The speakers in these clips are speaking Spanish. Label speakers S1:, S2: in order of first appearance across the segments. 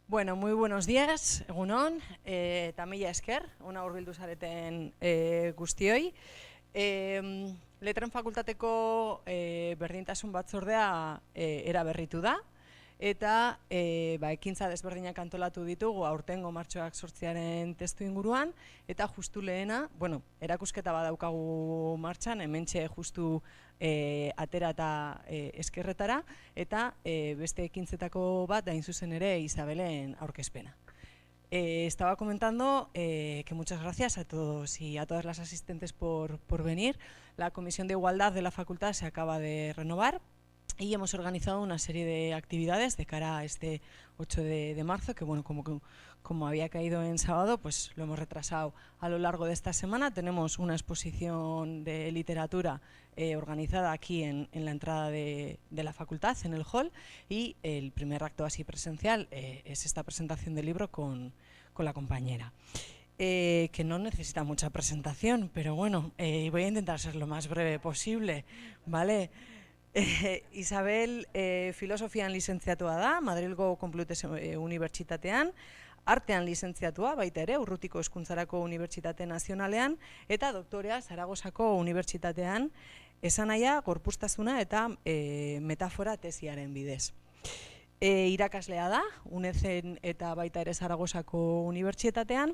S1: Bueno, muy buenos días, egunon, eta mila esker, ona hurbildu zareten guztioi. Letren fakultateko berdintasun batzordea eraberritu da, eta ekintza desberdinak antolatu ditugu aurtengo martxoak 8 testu inguruan, eta justu lehena, erakusketa badaukagu martxan, hementxe justu atera eta eskerretara, eta beste ekintzetako bat da zuzen ere Isabelen aurkezpena. Estaba comentando que muchas gracias a todos y a todas las asistentes por venir. La Comisión de Igualdad de la Facultad se acaba de renovar y hemos organizado una serie de actividades de cara a este 8 de marzo, que bueno, como había caído en sábado, pues lo hemos retrasado a lo largo de esta semana. Tenemos una exposición de literatura organizada aquí en la entrada de la facultad, en el hall, y el primer acto así presencial es esta presentación del libro con la compañera. Que no necesita mucha presentación, pero bueno, voy a intentar ser lo más breve posible, ¿vale? Isabel filosofian lizentziatua da, Madrilgo Konplutese Unibertsitatean, artean lizentziatua, baita ere, Urrutiko Hezkuntzarako Unibertsitate Nazionalean, eta doktorea Zaragozako Unibertsitatean, esanahia, gorpuztasuna eta metafora tesiaren bidez. Irakaslea da, UNED-en eta baita ere Zaragozako Unibertsitatean,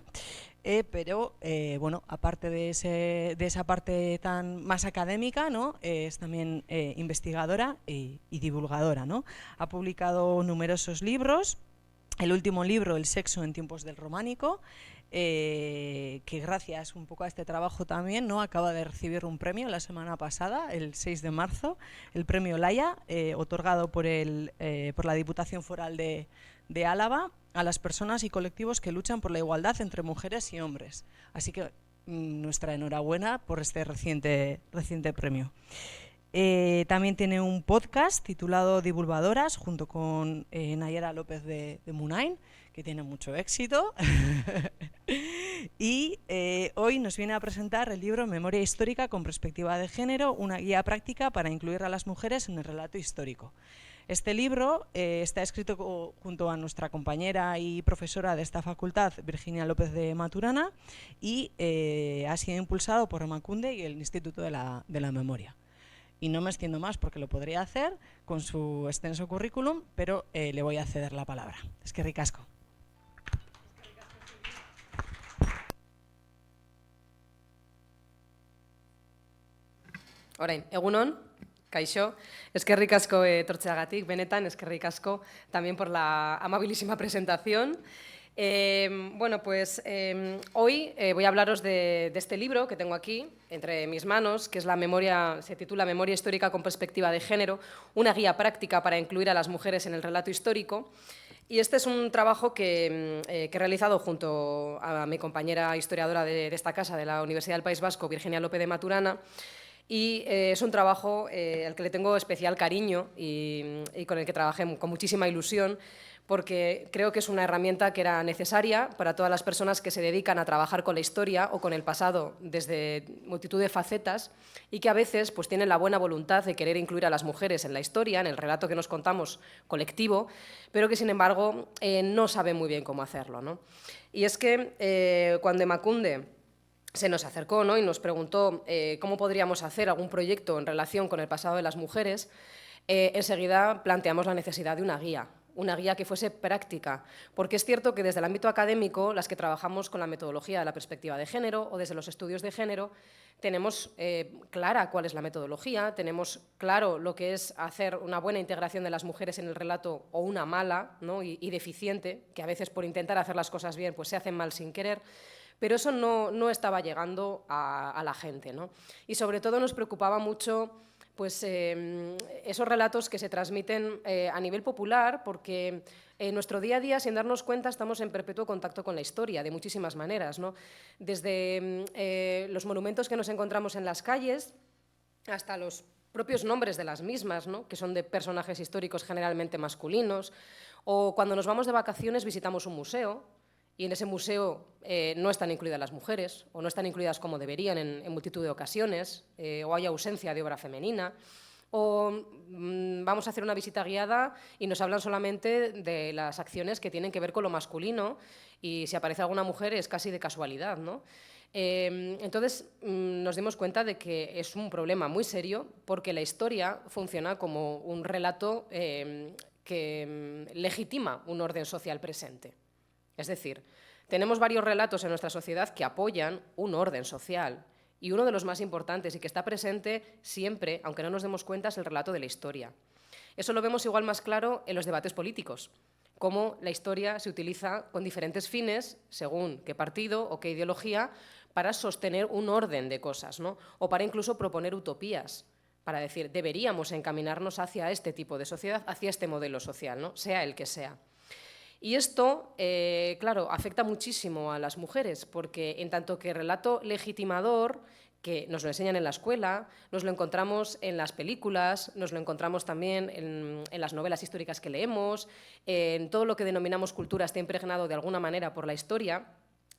S1: pero bueno, aparte de esa parte tan más académica, ¿no? Es también investigadora y divulgadora, ¿no? Ha publicado numerosos libros. El último libro, El sexo en tiempos del románico, que gracias un poco a este trabajo también, ¿no? Acaba de recibir un premio la semana pasada, el 6 de marzo, el premio Laya, otorgado por la Diputación Foral de Álava a las personas y colectivos que luchan por la igualdad entre mujeres y hombres. Así que nuestra enhorabuena por este reciente premio. También tiene un podcast titulado Divulgadoras, junto con Nayara López de Munain, que tiene mucho éxito. Y hoy nos viene a presentar el libro Memoria histórica con perspectiva de género, una guía práctica para incluir a las mujeres en el relato histórico. Este libro está escrito junto a nuestra compañera y profesora de esta facultad, Virginia López de Maturana, y ha sido impulsado por Emakunde y el Instituto de la Memoria. Y no me extiendo más porque lo podría hacer con su extenso currículum, pero le voy a ceder la palabra. Eskerrik asko.
S2: Orain, egunon, kaixo, eskerrik asko etortzeagatik, benetan, eskerrik asko también por la amabilísima presentación. Bueno, pues hoy voy a hablaros de este libro que tengo aquí entre mis manos, que es se titula Memoria histórica con perspectiva de género, una guía práctica para incluir a las mujeres en el relato histórico. Y este es un trabajo que he realizado junto a mi compañera historiadora de esta casa, de la Universidad del País Vasco, Virginia López de Maturana. Y es un trabajo al que le tengo especial cariño y con el que trabajé con muchísima ilusión, porque creo que es una herramienta que era necesaria para todas las personas que se dedican a trabajar con la historia o con el pasado desde multitud de facetas y que a veces pues, tienen la buena voluntad de querer incluir a las mujeres en la historia, en el relato que nos contamos colectivo, pero que sin embargo no saben muy bien cómo hacerlo, ¿no? Y es que cuando Emakunde se nos acercó, ¿no? Y nos preguntó cómo podríamos hacer algún proyecto en relación con el pasado de las mujeres, enseguida planteamos la necesidad de una guía que fuese práctica, porque es cierto que desde el ámbito académico, las que trabajamos con la metodología de la perspectiva de género o desde los estudios de género, tenemos clara cuál es la metodología, tenemos claro lo que es hacer una buena integración de las mujeres en el relato o una mala, ¿no? y deficiente, que a veces por intentar hacer las cosas bien pues se hacen mal sin querer. Pero eso no estaba llegando a la gente, ¿no? Y sobre todo nos preocupaba mucho pues, esos relatos que se transmiten a nivel popular, porque en nuestro día a día, sin darnos cuenta, estamos en perpetuo contacto con la historia, de muchísimas maneras, ¿no? Desde los monumentos que nos encontramos en las calles hasta los propios nombres de las mismas, ¿no? Que son de personajes históricos generalmente masculinos, o cuando nos vamos de vacaciones visitamos un museo, y en ese museo no están incluidas las mujeres o no están incluidas como deberían en multitud de ocasiones, o hay ausencia de obra femenina, o vamos a hacer una visita guiada y nos hablan solamente de las acciones que tienen que ver con lo masculino y si aparece alguna mujer es casi de casualidad, ¿no? Entonces nos dimos cuenta de que es un problema muy serio porque la historia funciona como un relato que legitima un orden social presente. Es decir, tenemos varios relatos en nuestra sociedad que apoyan un orden social y uno de los más importantes y que está presente siempre, aunque no nos demos cuenta, es el relato de la historia. Eso lo vemos igual más claro en los debates políticos, cómo la historia se utiliza con diferentes fines, según qué partido o qué ideología, para sostener un orden de cosas, ¿no? O para incluso proponer utopías, para decir, deberíamos encaminarnos hacia este tipo de sociedad, hacia este modelo social, ¿no? Sea el que sea. Y esto, claro, afecta muchísimo a las mujeres, porque en tanto que relato legitimador, que nos lo enseñan en la escuela, nos lo encontramos en las películas, nos lo encontramos también en las novelas históricas que leemos, en todo lo que denominamos cultura está impregnado de alguna manera por la historia,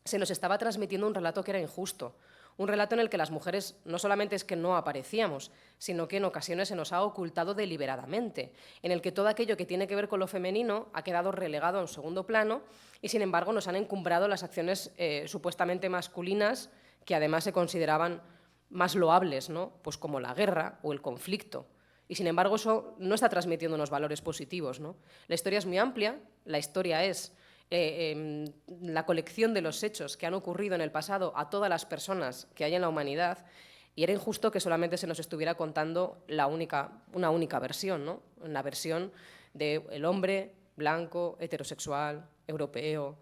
S2: se nos estaba transmitiendo un relato que era injusto, un relato en el que las mujeres no solamente es que no aparecíamos, sino que en ocasiones se nos ha ocultado deliberadamente, en el que todo aquello que tiene que ver con lo femenino ha quedado relegado a un segundo plano y, sin embargo, nos han encumbrado las acciones supuestamente masculinas que además se consideraban más loables, ¿no? Pues como la guerra o el conflicto. Y, sin embargo, eso no está transmitiendo unos valores positivos, ¿no? La historia es muy amplia, la historia es la colección de los hechos que han ocurrido en el pasado a todas las personas que hay en la humanidad, y era injusto que solamente se nos estuviera contando una única versión, ¿no? Una versión del hombre blanco, heterosexual, europeo,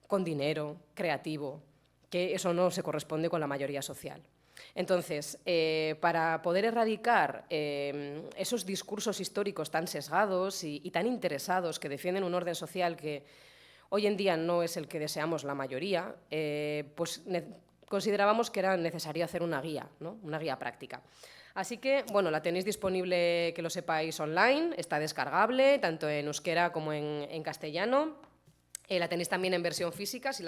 S2: con dinero, creativo, que eso no se corresponde con la mayoría social. Entonces, para poder erradicar esos discursos históricos tan sesgados y tan interesados que defienden un orden social que hoy en día no es el que deseamos la mayoría, pues considerábamos que era necesario hacer una guía, ¿no? Una guía práctica. Así que, bueno, la tenéis disponible, que lo sepáis, online, está descargable, tanto en euskera como en castellano. La tenéis también en versión física, si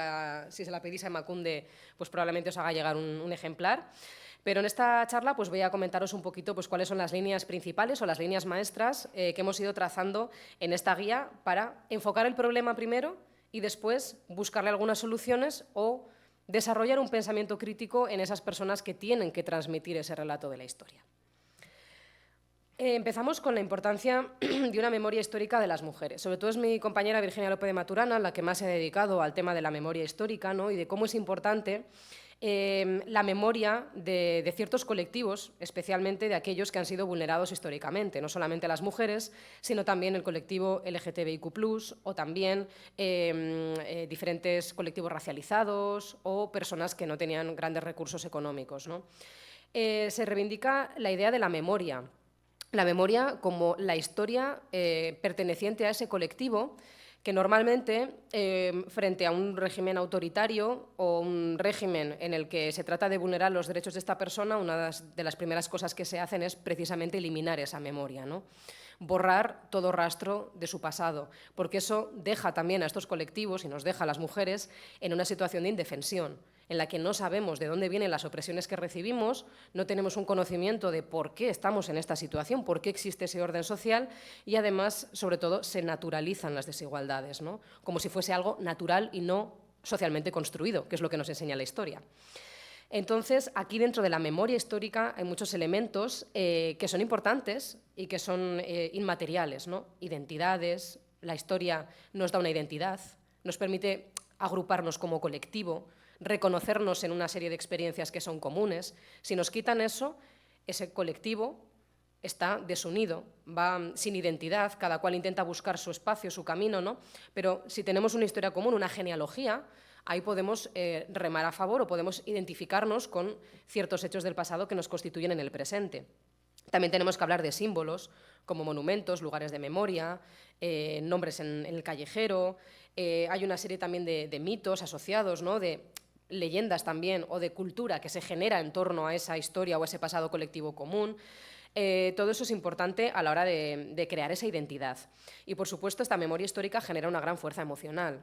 S2: se la pedís a Emakunde, pues probablemente os haga llegar un ejemplar. Pero en esta charla pues voy a comentaros un poquito pues, cuáles son las líneas principales o las líneas maestras que hemos ido trazando en esta guía para enfocar el problema primero y después buscarle algunas soluciones o desarrollar un pensamiento crítico en esas personas que tienen que transmitir ese relato de la historia. Empezamos con la importancia de una memoria histórica de las mujeres. Sobre todo es mi compañera Virginia López de Maturana la que más se ha dedicado al tema de la memoria histórica, ¿no? Y de cómo es importante la memoria de ciertos colectivos, especialmente de aquellos que han sido vulnerados históricamente, no solamente las mujeres, sino también el colectivo LGTBIQ+, o también diferentes colectivos racializados o personas que no tenían grandes recursos económicos, ¿no? Se reivindica la idea de la memoria como la historia perteneciente a ese colectivo que normalmente, frente a un régimen autoritario o un régimen en el que se trata de vulnerar los derechos de esta persona, una de las primeras cosas que se hacen es precisamente eliminar esa memoria, ¿no? Borrar todo rastro de su pasado, porque eso deja también a estos colectivos y nos deja a las mujeres en una situación de indefensión, en la que no sabemos de dónde vienen las opresiones que recibimos, no tenemos un conocimiento de por qué estamos en esta situación, por qué existe ese orden social y además, sobre todo, se naturalizan las desigualdades, ¿no? Como si fuese algo natural y no socialmente construido, que es lo que nos enseña la historia. Entonces, aquí dentro de la memoria histórica hay muchos elementos que son importantes y que son inmateriales, ¿no? Identidades, la historia nos da una identidad, nos permite agruparnos como colectivo, reconocernos en una serie de experiencias que son comunes. Si nos quitan eso, ese colectivo está desunido, va sin identidad, cada cual intenta buscar su espacio, su camino, ¿no? Pero si tenemos una historia común, una genealogía, ahí podemos remar a favor o podemos identificarnos con ciertos hechos del pasado que nos constituyen en el presente. También tenemos que hablar de símbolos como monumentos, lugares de memoria, nombres en el callejero. Hay una serie también de mitos asociados, ¿no? De leyendas también o de cultura que se genera en torno a esa historia o ese pasado colectivo común. Todo eso es importante a la hora de crear esa identidad. Y, por supuesto, esta memoria histórica genera una gran fuerza emocional.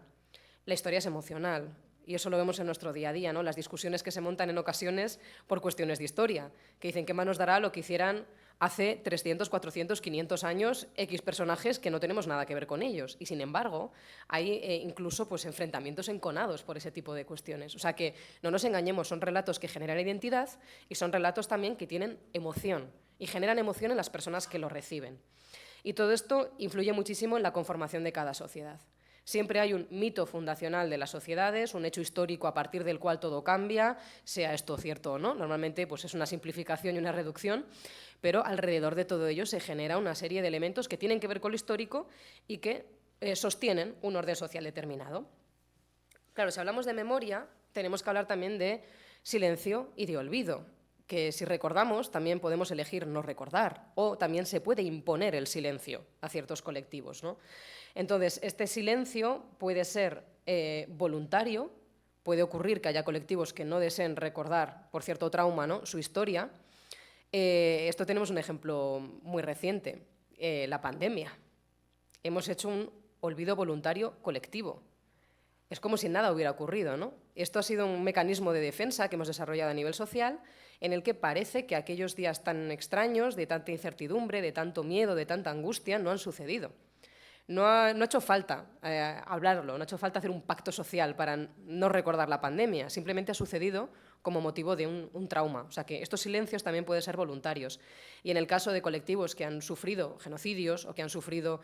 S2: La historia es emocional Y eso lo vemos en nuestro día a día, ¿no? Las discusiones que se montan en ocasiones por cuestiones de historia, que dicen qué más nos dará lo que hicieran hace 300, 400, 500 años X personajes que no tenemos nada que ver con ellos. Y sin embargo, hay incluso pues, enfrentamientos enconados por ese tipo de cuestiones. O sea que no nos engañemos, son relatos que generan identidad y son relatos también que tienen emoción y generan emoción en las personas que lo reciben. Y todo esto influye muchísimo en la conformación de cada sociedad. Siempre hay un mito fundacional de las sociedades, un hecho histórico a partir del cual todo cambia, sea esto cierto o no. Normalmente pues, es una simplificación y una reducción, pero alrededor de todo ello se genera una serie de elementos que tienen que ver con lo histórico y que sostienen un orden social determinado. Claro, si hablamos de memoria, tenemos que hablar también de silencio y de olvido, que si recordamos también podemos elegir no recordar, o también se puede imponer el silencio a ciertos colectivos, ¿no? Entonces, este silencio puede ser voluntario, puede ocurrir que haya colectivos que no deseen recordar por cierto trauma, ¿no?, su historia. Esto tenemos un ejemplo muy reciente, la pandemia. Hemos hecho un olvido voluntario colectivo. Es como si nada hubiera ocurrido, ¿no? Esto ha sido un mecanismo de defensa que hemos desarrollado a nivel social en el que parece que aquellos días tan extraños, de tanta incertidumbre, de tanto miedo, de tanta angustia, no han sucedido. No ha hecho falta hablarlo, no ha hecho falta hacer un pacto social para no recordar la pandemia, simplemente ha sucedido como motivo de un trauma. O sea que estos silencios también pueden ser voluntarios. Y en el caso de colectivos que han sufrido genocidios o que han sufrido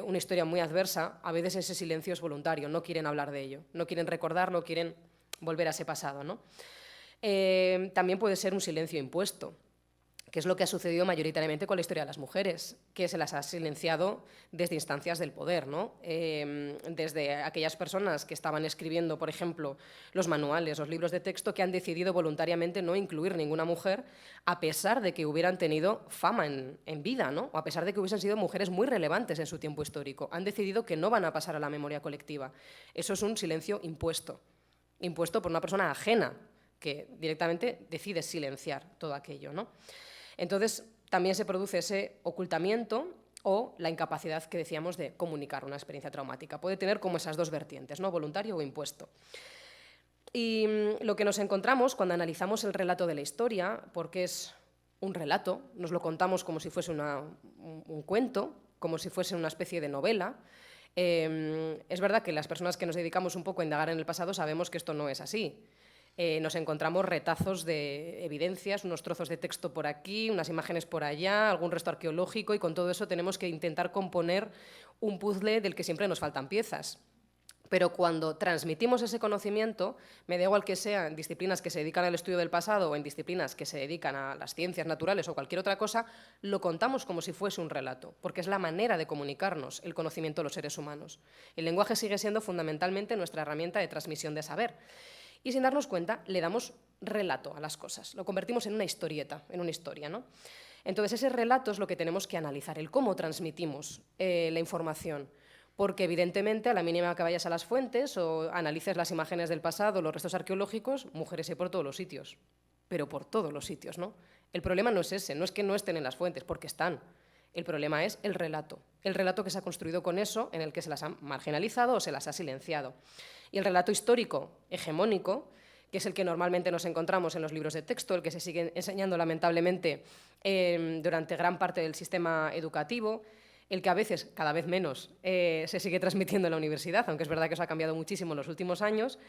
S2: una historia muy adversa, a veces ese silencio es voluntario, no quieren hablar de ello, no quieren recordar, no quieren volver a ese pasado, ¿no? También puede ser un silencio impuesto, que es lo que ha sucedido mayoritariamente con la historia de las mujeres, que se las ha silenciado desde instancias del poder, ¿no? Desde aquellas personas que estaban escribiendo, por ejemplo, los manuales, los libros de texto, que han decidido voluntariamente no incluir ninguna mujer, a pesar de que hubieran tenido fama en vida, ¿no? O a pesar de que hubiesen sido mujeres muy relevantes en su tiempo histórico. Han decidido que no van a pasar a la memoria colectiva. Eso es un silencio impuesto por una persona ajena, que directamente decide silenciar todo aquello, ¿no? Entonces, también se produce ese ocultamiento o la incapacidad que decíamos de comunicar una experiencia traumática. Puede tener como esas dos vertientes, ¿no?, voluntario o impuesto. Y lo que nos encontramos cuando analizamos el relato de la historia, porque es un relato, nos lo contamos como si fuese un cuento, como si fuese una especie de novela. Es verdad que las personas que nos dedicamos un poco a indagar en el pasado sabemos que esto no es así. Nos encontramos retazos de evidencias, unos trozos de texto por aquí, unas imágenes por allá, algún resto arqueológico, y con todo eso tenemos que intentar componer un puzzle del que siempre nos faltan piezas. Pero cuando transmitimos ese conocimiento, me da igual que sea en disciplinas que se dedican al estudio del pasado o en disciplinas que se dedican a las ciencias naturales o cualquier otra cosa, lo contamos como si fuese un relato, porque es la manera de comunicarnos el conocimiento de los seres humanos. El lenguaje sigue siendo fundamentalmente nuestra herramienta de transmisión de saber. Y sin darnos cuenta, le damos relato a las cosas, lo convertimos en una historieta, en una historia, ¿no? Entonces, ese relato es lo que tenemos que analizar, el cómo transmitimos la información. Porque, evidentemente, a la mínima que vayas a las fuentes o analices las imágenes del pasado, los restos arqueológicos, mujeres hay por todos los sitios, pero por todos los sitios, ¿no? El problema no es ese, no es que no estén en las fuentes, porque están. El problema es el relato que se ha construido con eso, en el que se las ha marginalizado o se las ha silenciado. Y el relato histórico hegemónico, que es el que normalmente nos encontramos en los libros de texto, el que se sigue enseñando lamentablemente durante gran parte del sistema educativo, el que a veces, cada vez menos, se sigue transmitiendo en la universidad, aunque es verdad que eso ha cambiado muchísimo en los últimos años.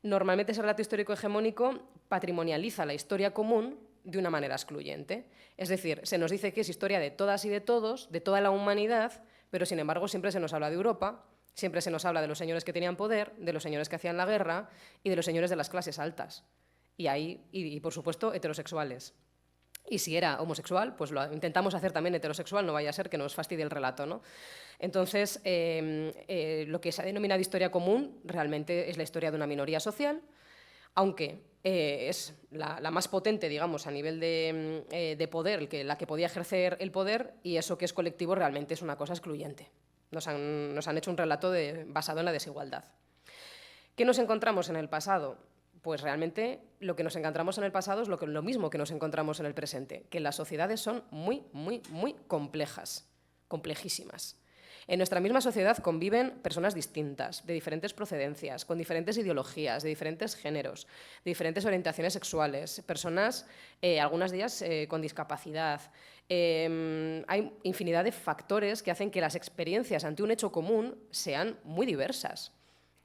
S2: Normalmente ese relato histórico hegemónico patrimonializa la historia común de una manera excluyente. Es decir, se nos dice que es historia de todas y de todos, de toda la humanidad, pero sin embargo siempre se nos habla de Europa, siempre se nos habla de los señores que tenían poder, de los señores que hacían la guerra y de los señores de las clases altas. Y por supuesto, heterosexuales. Y si era homosexual, pues lo intentamos hacer también heterosexual, no vaya a ser que nos fastidie el relato, ¿no? Entonces, lo que se ha denominado historia común realmente es la historia de una minoría social, aunque es la más potente, digamos, a nivel de poder, la que podía ejercer el poder, y eso que es colectivo realmente es una cosa excluyente. Nos han hecho un relato basado en la desigualdad. ¿Qué nos encontramos en el pasado? Pues realmente lo que nos encontramos en el pasado es lo mismo que nos encontramos en el presente, que las sociedades son muy, muy, muy complejas, complejísimas. En nuestra misma sociedad conviven personas distintas, de diferentes procedencias, con diferentes ideologías, de diferentes géneros, de diferentes orientaciones sexuales, personas, algunas de ellas con discapacidad. Hay infinidad de factores que hacen que las experiencias ante un hecho común sean muy diversas.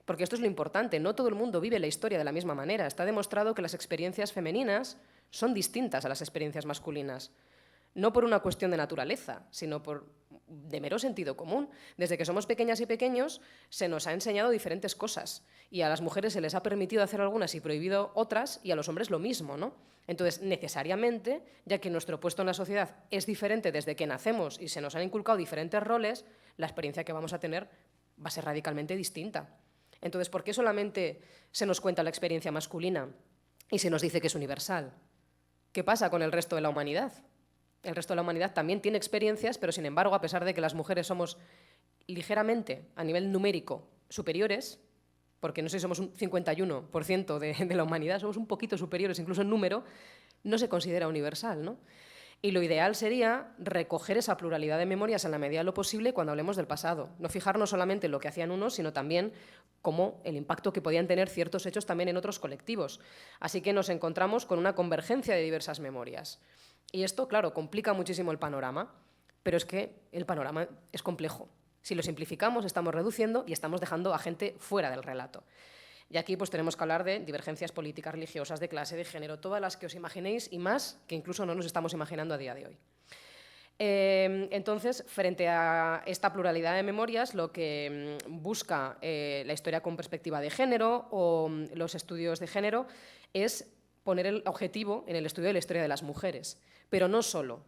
S2: Porque esto es lo importante, no todo el mundo vive la historia de la misma manera. Está demostrado que las experiencias femeninas son distintas a las experiencias masculinas. No por una cuestión de naturaleza, sino de mero sentido común. Desde que somos pequeñas y pequeños se nos ha enseñado diferentes cosas y a las mujeres se les ha permitido hacer algunas y prohibido otras y a los hombres lo mismo, ¿no? Entonces, necesariamente, ya que nuestro puesto en la sociedad es diferente desde que nacemos y se nos han inculcado diferentes roles, la experiencia que vamos a tener va a ser radicalmente distinta. Entonces, ¿por qué solamente se nos cuenta la experiencia masculina y se nos dice que es universal? ¿Qué pasa con el resto de la humanidad? El resto de la humanidad también tiene experiencias, pero sin embargo, a pesar de que las mujeres somos ligeramente, a nivel numérico, superiores, porque no sé si somos un 51% de la humanidad, somos un poquito superiores incluso en número, no se considera universal, ¿no? Y lo ideal sería recoger esa pluralidad de memorias en la medida de lo posible cuando hablemos del pasado. No fijarnos solamente en lo que hacían unos, sino también como el impacto que podían tener ciertos hechos también en otros colectivos. Así que nos encontramos con una convergencia de diversas memorias. Y esto, claro, complica muchísimo el panorama, pero es que el panorama es complejo. Si lo simplificamos, estamos reduciendo y estamos dejando a gente fuera del relato. Y aquí pues tenemos que hablar de divergencias políticas, religiosas, de clase, de género, todas las que os imaginéis y más que incluso no nos estamos imaginando a día de hoy. Entonces, frente a esta pluralidad de memorias, lo que busca la historia con perspectiva de género o los estudios de género es poner el objetivo en el estudio de la historia de las mujeres, pero no solo.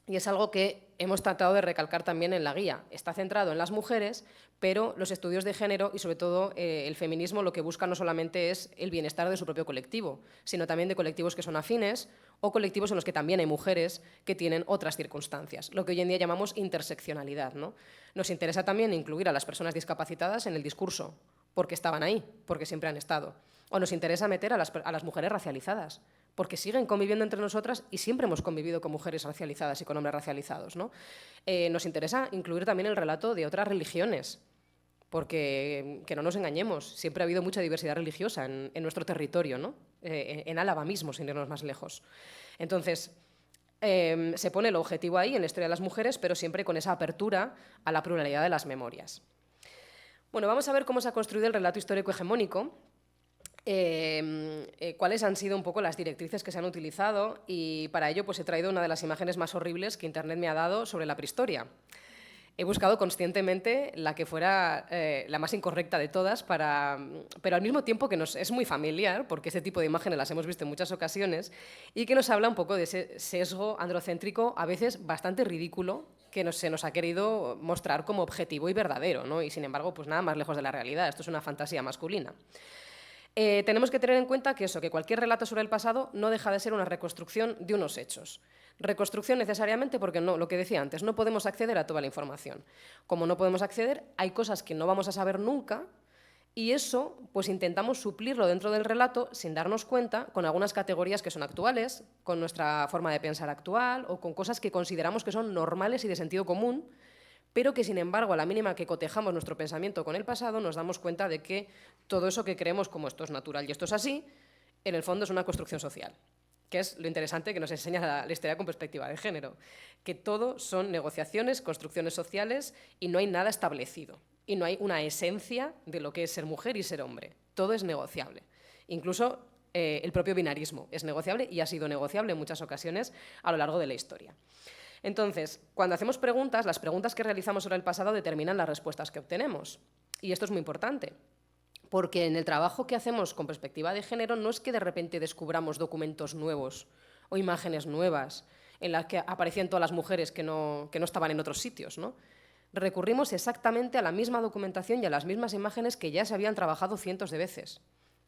S2: Y es algo que hemos tratado de recalcar también en la guía. Está centrado en las mujeres, pero los estudios de género y sobre todo el feminismo lo que busca no solamente es el bienestar de su propio colectivo, sino también de colectivos que son afines o colectivos en los que también hay mujeres que tienen otras circunstancias, lo que hoy en día llamamos interseccionalidad, ¿no? Nos interesa también incluir a las personas discapacitadas en el discurso, porque estaban ahí, porque siempre han estado. O nos interesa meter a las mujeres racializadas, porque siguen conviviendo entre nosotras y siempre hemos convivido con mujeres racializadas y con hombres racializados, ¿no? Nos interesa incluir también el relato de otras religiones, porque, que no nos engañemos, siempre ha habido mucha diversidad religiosa en nuestro territorio, ¿no? En Álava mismo, sin irnos más lejos. Entonces, se pone el objetivo ahí en la historia de las mujeres, pero siempre con esa apertura a la pluralidad de las memorias. Bueno, vamos a ver cómo se ha construido el relato histórico hegemónico, cuáles han sido un poco las directrices que se han utilizado y para ello pues, he traído una de las imágenes más horribles que Internet me ha dado sobre la prehistoria. He buscado conscientemente la que fuera la más incorrecta de todas, pero al mismo tiempo que nos es muy familiar, porque ese tipo de imágenes las hemos visto en muchas ocasiones, y que nos habla un poco de ese sesgo androcéntrico, a veces bastante ridículo, que se nos ha querido mostrar como objetivo y verdadero, ¿no? Y sin embargo, pues nada más lejos de la realidad, esto es una fantasía masculina. Tenemos que tener en cuenta que eso, que cualquier relato sobre el pasado no deja de ser una reconstrucción de unos hechos. Reconstrucción necesariamente porque, no, lo que decía antes, no podemos acceder a toda la información. Como no podemos acceder, hay cosas que no vamos a saber nunca y eso pues intentamos suplirlo dentro del relato sin darnos cuenta con algunas categorías que son actuales, con nuestra forma de pensar actual o con cosas que consideramos que son normales y de sentido común, pero que, sin embargo, a la mínima que cotejamos nuestro pensamiento con el pasado, nos damos cuenta de que todo eso que creemos como esto es natural y esto es así, en el fondo es una construcción social, que es lo interesante que nos enseña la historia con perspectiva de género, que todo son negociaciones, construcciones sociales y no hay nada establecido, y no hay una esencia de lo que es ser mujer y ser hombre, todo es negociable. Incluso el propio binarismo es negociable y ha sido negociable en muchas ocasiones a lo largo de la historia. Entonces, cuando hacemos preguntas, las preguntas que realizamos sobre el pasado determinan las respuestas que obtenemos. Y esto es muy importante, porque en el trabajo que hacemos con perspectiva de género no es que de repente descubramos documentos nuevos o imágenes nuevas en las que aparecían todas las mujeres que no estaban en otros sitios, ¿no? Recurrimos exactamente a la misma documentación y a las mismas imágenes que ya se habían trabajado cientos de veces.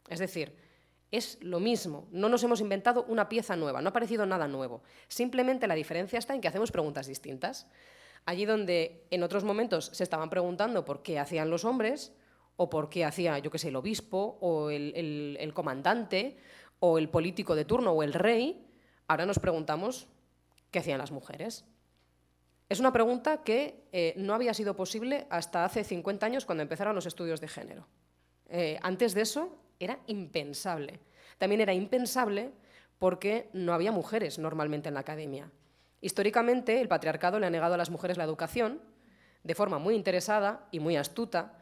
S2: Es decir, es lo mismo, no nos hemos inventado una pieza nueva, no ha aparecido nada nuevo. Simplemente la diferencia está en que hacemos preguntas distintas. Allí donde en otros momentos se estaban preguntando por qué hacían los hombres o por qué hacía, yo qué sé, el obispo o el comandante o el político de turno o el rey, ahora nos preguntamos qué hacían las mujeres. Es una pregunta que no había sido posible hasta hace 50 años cuando empezaron los estudios de género. Antes de eso era impensable. También era impensable porque no había mujeres normalmente en la academia. Históricamente, el patriarcado le ha negado a las mujeres la educación de forma muy interesada y muy astuta,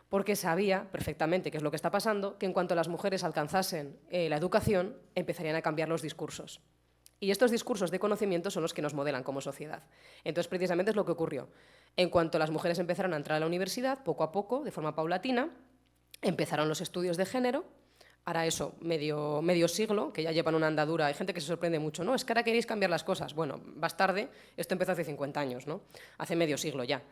S2: porque sabía perfectamente qué es lo que está pasando, que en cuanto las mujeres alcanzasen la educación, empezarían a cambiar los discursos. Y estos discursos de conocimiento son los que nos modelan como sociedad. Entonces, precisamente es lo que ocurrió. En cuanto las mujeres empezaron a entrar a la universidad, poco a poco, de forma paulatina, empezaron los estudios de género. Ahora eso, medio siglo, que ya llevan una andadura. Hay gente que se sorprende mucho, ¿no? Es que ahora queréis cambiar las cosas. Bueno, vas tarde, esto empezó hace 50 años, ¿no? Hace medio siglo ya.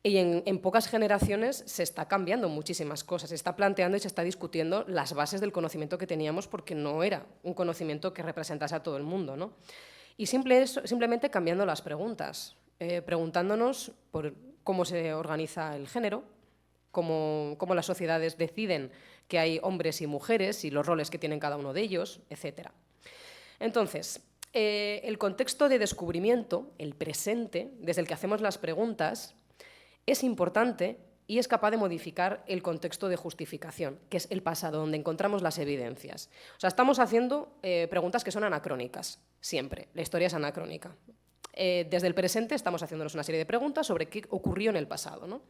S2: Y en pocas generaciones se está cambiando muchísimas cosas, se está planteando y se está discutiendo las bases del conocimiento que teníamos porque no era un conocimiento que representase a todo el mundo, ¿no? Y simplemente cambiando las preguntas, preguntándonos por cómo se organiza el género, cómo las sociedades deciden que hay hombres y mujeres y los roles que tienen cada uno de ellos, etc. Entonces, el contexto de descubrimiento, el presente, desde el que hacemos las preguntas, es importante y es capaz de modificar el contexto de justificación, que es el pasado, donde encontramos las evidencias. O sea, estamos haciendo preguntas que son anacrónicas, siempre. La historia es anacrónica. Desde el presente estamos haciéndonos una serie de preguntas sobre qué ocurrió en el pasado, ¿no?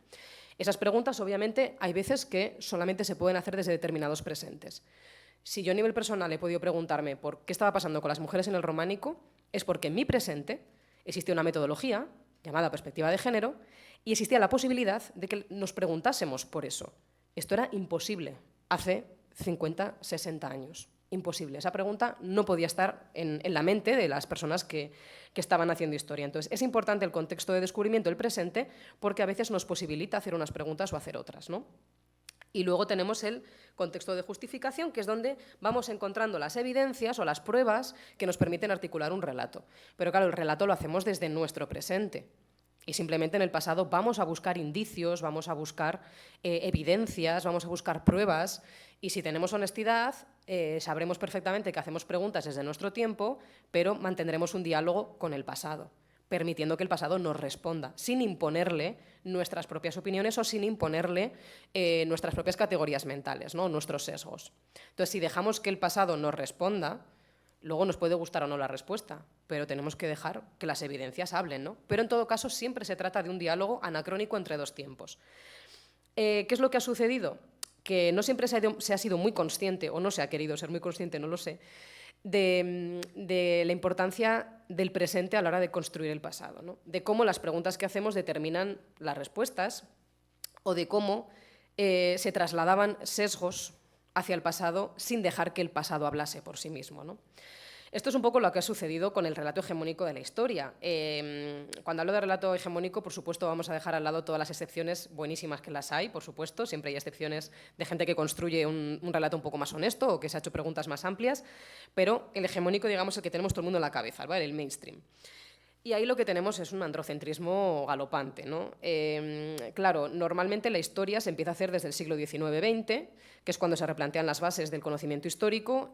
S2: Esas preguntas, obviamente, hay veces que solamente se pueden hacer desde determinados presentes. Si yo a nivel personal he podido preguntarme por qué estaba pasando con las mujeres en el románico, es porque en mi presente existía una metodología llamada perspectiva de género y existía la posibilidad de que nos preguntásemos por eso. Esto era imposible hace 50, 60 años. Imposible. Esa pregunta no podía estar en la mente de las personas que estaban haciendo historia. Entonces, es importante el contexto de descubrimiento del presente porque a veces nos posibilita hacer unas preguntas o hacer otras, ¿no? Y luego tenemos el contexto de justificación, que es donde vamos encontrando las evidencias o las pruebas que nos permiten articular un relato. Pero claro, el relato lo hacemos desde nuestro presente. Y simplemente en el pasado vamos a buscar indicios, vamos a buscar evidencias, vamos a buscar pruebas. Y si tenemos honestidad, sabremos perfectamente que hacemos preguntas desde nuestro tiempo, pero mantendremos un diálogo con el pasado, permitiendo que el pasado nos responda, sin imponerle nuestras propias opiniones o sin imponerle nuestras propias categorías mentales, ¿no? Nuestros sesgos. Entonces, si dejamos que el pasado nos responda, luego nos puede gustar o no la respuesta, pero tenemos que dejar que las evidencias hablen, ¿no? Pero en todo caso siempre se trata de un diálogo anacrónico entre dos tiempos. ¿Qué es lo que ha sucedido? Que no siempre se ha sido muy consciente, o no se ha querido ser muy consciente, no lo sé, de la importancia del presente a la hora de construir el pasado, ¿no? De cómo las preguntas que hacemos determinan las respuestas o de cómo se trasladaban sesgos hacia el pasado sin dejar que el pasado hablase por sí mismo, ¿no? Esto es un poco lo que ha sucedido con el relato hegemónico de la historia. Cuando hablo de relato hegemónico, por supuesto, vamos a dejar al lado todas las excepciones buenísimas que las hay, por supuesto. Siempre hay excepciones de gente que construye un relato un poco más honesto o que se ha hecho preguntas más amplias, pero el hegemónico, digamos, el que tenemos todo el mundo en la cabeza, ¿vale? El mainstream. Y ahí lo que tenemos es un androcentrismo galopante, ¿no? Claro, normalmente la historia se empieza a hacer desde el siglo XIX-XX, que es cuando se replantean las bases del conocimiento histórico,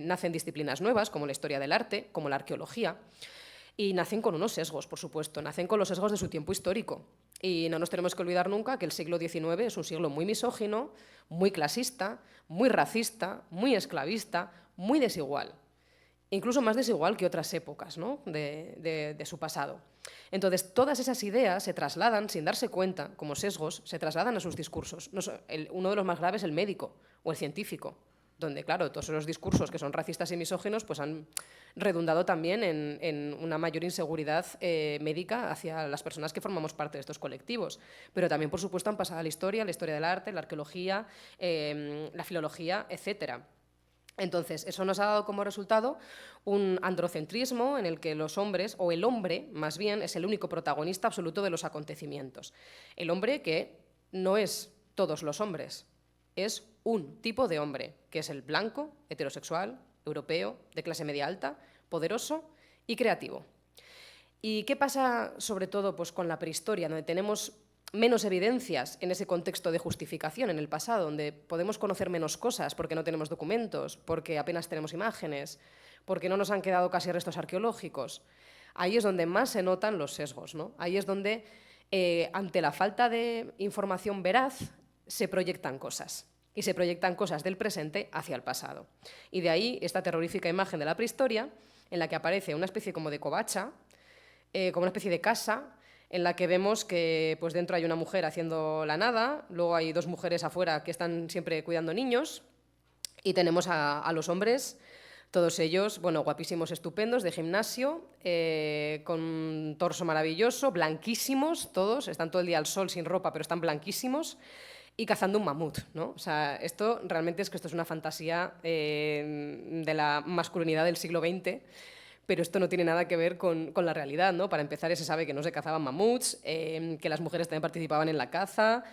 S2: nacen disciplinas nuevas, como la historia del arte, como la arqueología, y nacen con unos sesgos, por supuesto, nacen con los sesgos de su tiempo histórico. Y no nos tenemos que olvidar nunca que el siglo XIX es un siglo muy misógino, muy clasista, muy racista, muy esclavista, muy desigual. Incluso más desigual que otras épocas, ¿no? de su pasado. Entonces, todas esas ideas se trasladan, sin darse cuenta, como sesgos, se trasladan a sus discursos. Uno de los más graves es el médico o el científico, donde, claro, todos esos discursos que son racistas y misóginos pues han redundado también en una mayor inseguridad médica hacia las personas que formamos parte de estos colectivos. Pero también, por supuesto, han pasado a la historia del arte, la arqueología, la filología, etcétera. Entonces, eso nos ha dado como resultado un androcentrismo en el que los hombres, o el hombre más bien, es el único protagonista absoluto de los acontecimientos. El hombre que no es todos los hombres, es un tipo de hombre, que es el blanco, heterosexual, europeo, de clase media alta, poderoso y creativo. ¿Y qué pasa sobre todo pues, con la prehistoria, donde tenemos menos evidencias en ese contexto de justificación en el pasado, donde podemos conocer menos cosas porque no tenemos documentos, porque apenas tenemos imágenes, porque no nos han quedado casi restos arqueológicos. Ahí es donde más se notan los sesgos, ¿no? Ahí es donde, ante la falta de información veraz, se proyectan cosas. Y se proyectan cosas del presente hacia el pasado. Y de ahí esta terrorífica imagen de la prehistoria, en la que aparece una especie como de covacha, como una especie de casa, en la que vemos que pues, dentro hay una mujer haciendo la nada, luego hay dos mujeres afuera que están siempre cuidando niños, y tenemos a los hombres, todos ellos, bueno, guapísimos, estupendos, de gimnasio, con un torso maravilloso, blanquísimos, todos, están todo el día al sol sin ropa, pero están blanquísimos, y cazando un mamut, ¿no? O sea, esto realmente es que esto es una fantasía de la masculinidad del siglo XX, pero esto no tiene nada que ver con la realidad, ¿no? Para empezar, se sabe que no se cazaban mamuts, que las mujeres también participaban en la caza.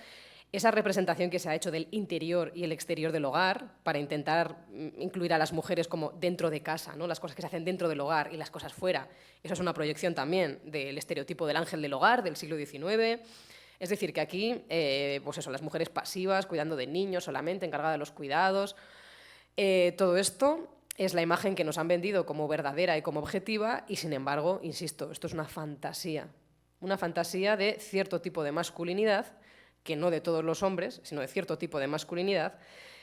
S2: Esa representación que se ha hecho del interior y el exterior del hogar para intentar incluir a las mujeres como dentro de casa, ¿no? Las cosas que se hacen dentro del hogar y las cosas fuera. Eso es una proyección también del estereotipo del ángel del hogar del siglo XIX. Es decir, que aquí, pues eso, las mujeres pasivas, cuidando de niños solamente, encargadas de los cuidados. Todo esto es la imagen que nos han vendido como verdadera y como objetiva y, sin embargo, insisto, esto es una fantasía de cierto tipo de masculinidad, que no de todos los hombres, sino de cierto tipo de masculinidad,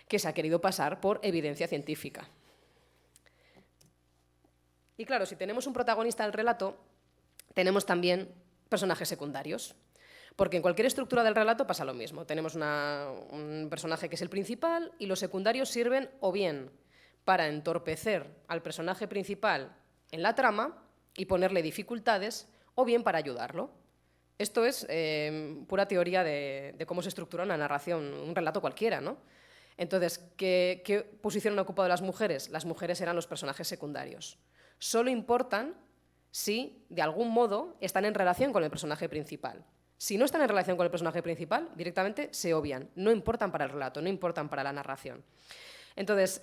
S2: que se ha querido pasar por evidencia científica. Y claro, si tenemos un protagonista del relato, tenemos también personajes secundarios. Porque en cualquier estructura del relato pasa lo mismo. Tenemos un personaje que es el principal y los secundarios sirven o bien para entorpecer al personaje principal en la trama y ponerle dificultades, o bien para ayudarlo. Esto es pura teoría de cómo se estructura una narración, un relato cualquiera, ¿no? Entonces, ¿qué posición han ocupado las mujeres? Las mujeres eran los personajes secundarios. Solo importan si, de algún modo, están en relación con el personaje principal. Si no están en relación con el personaje principal, directamente se obvian. No importan para el relato, no importan para la narración. Entonces,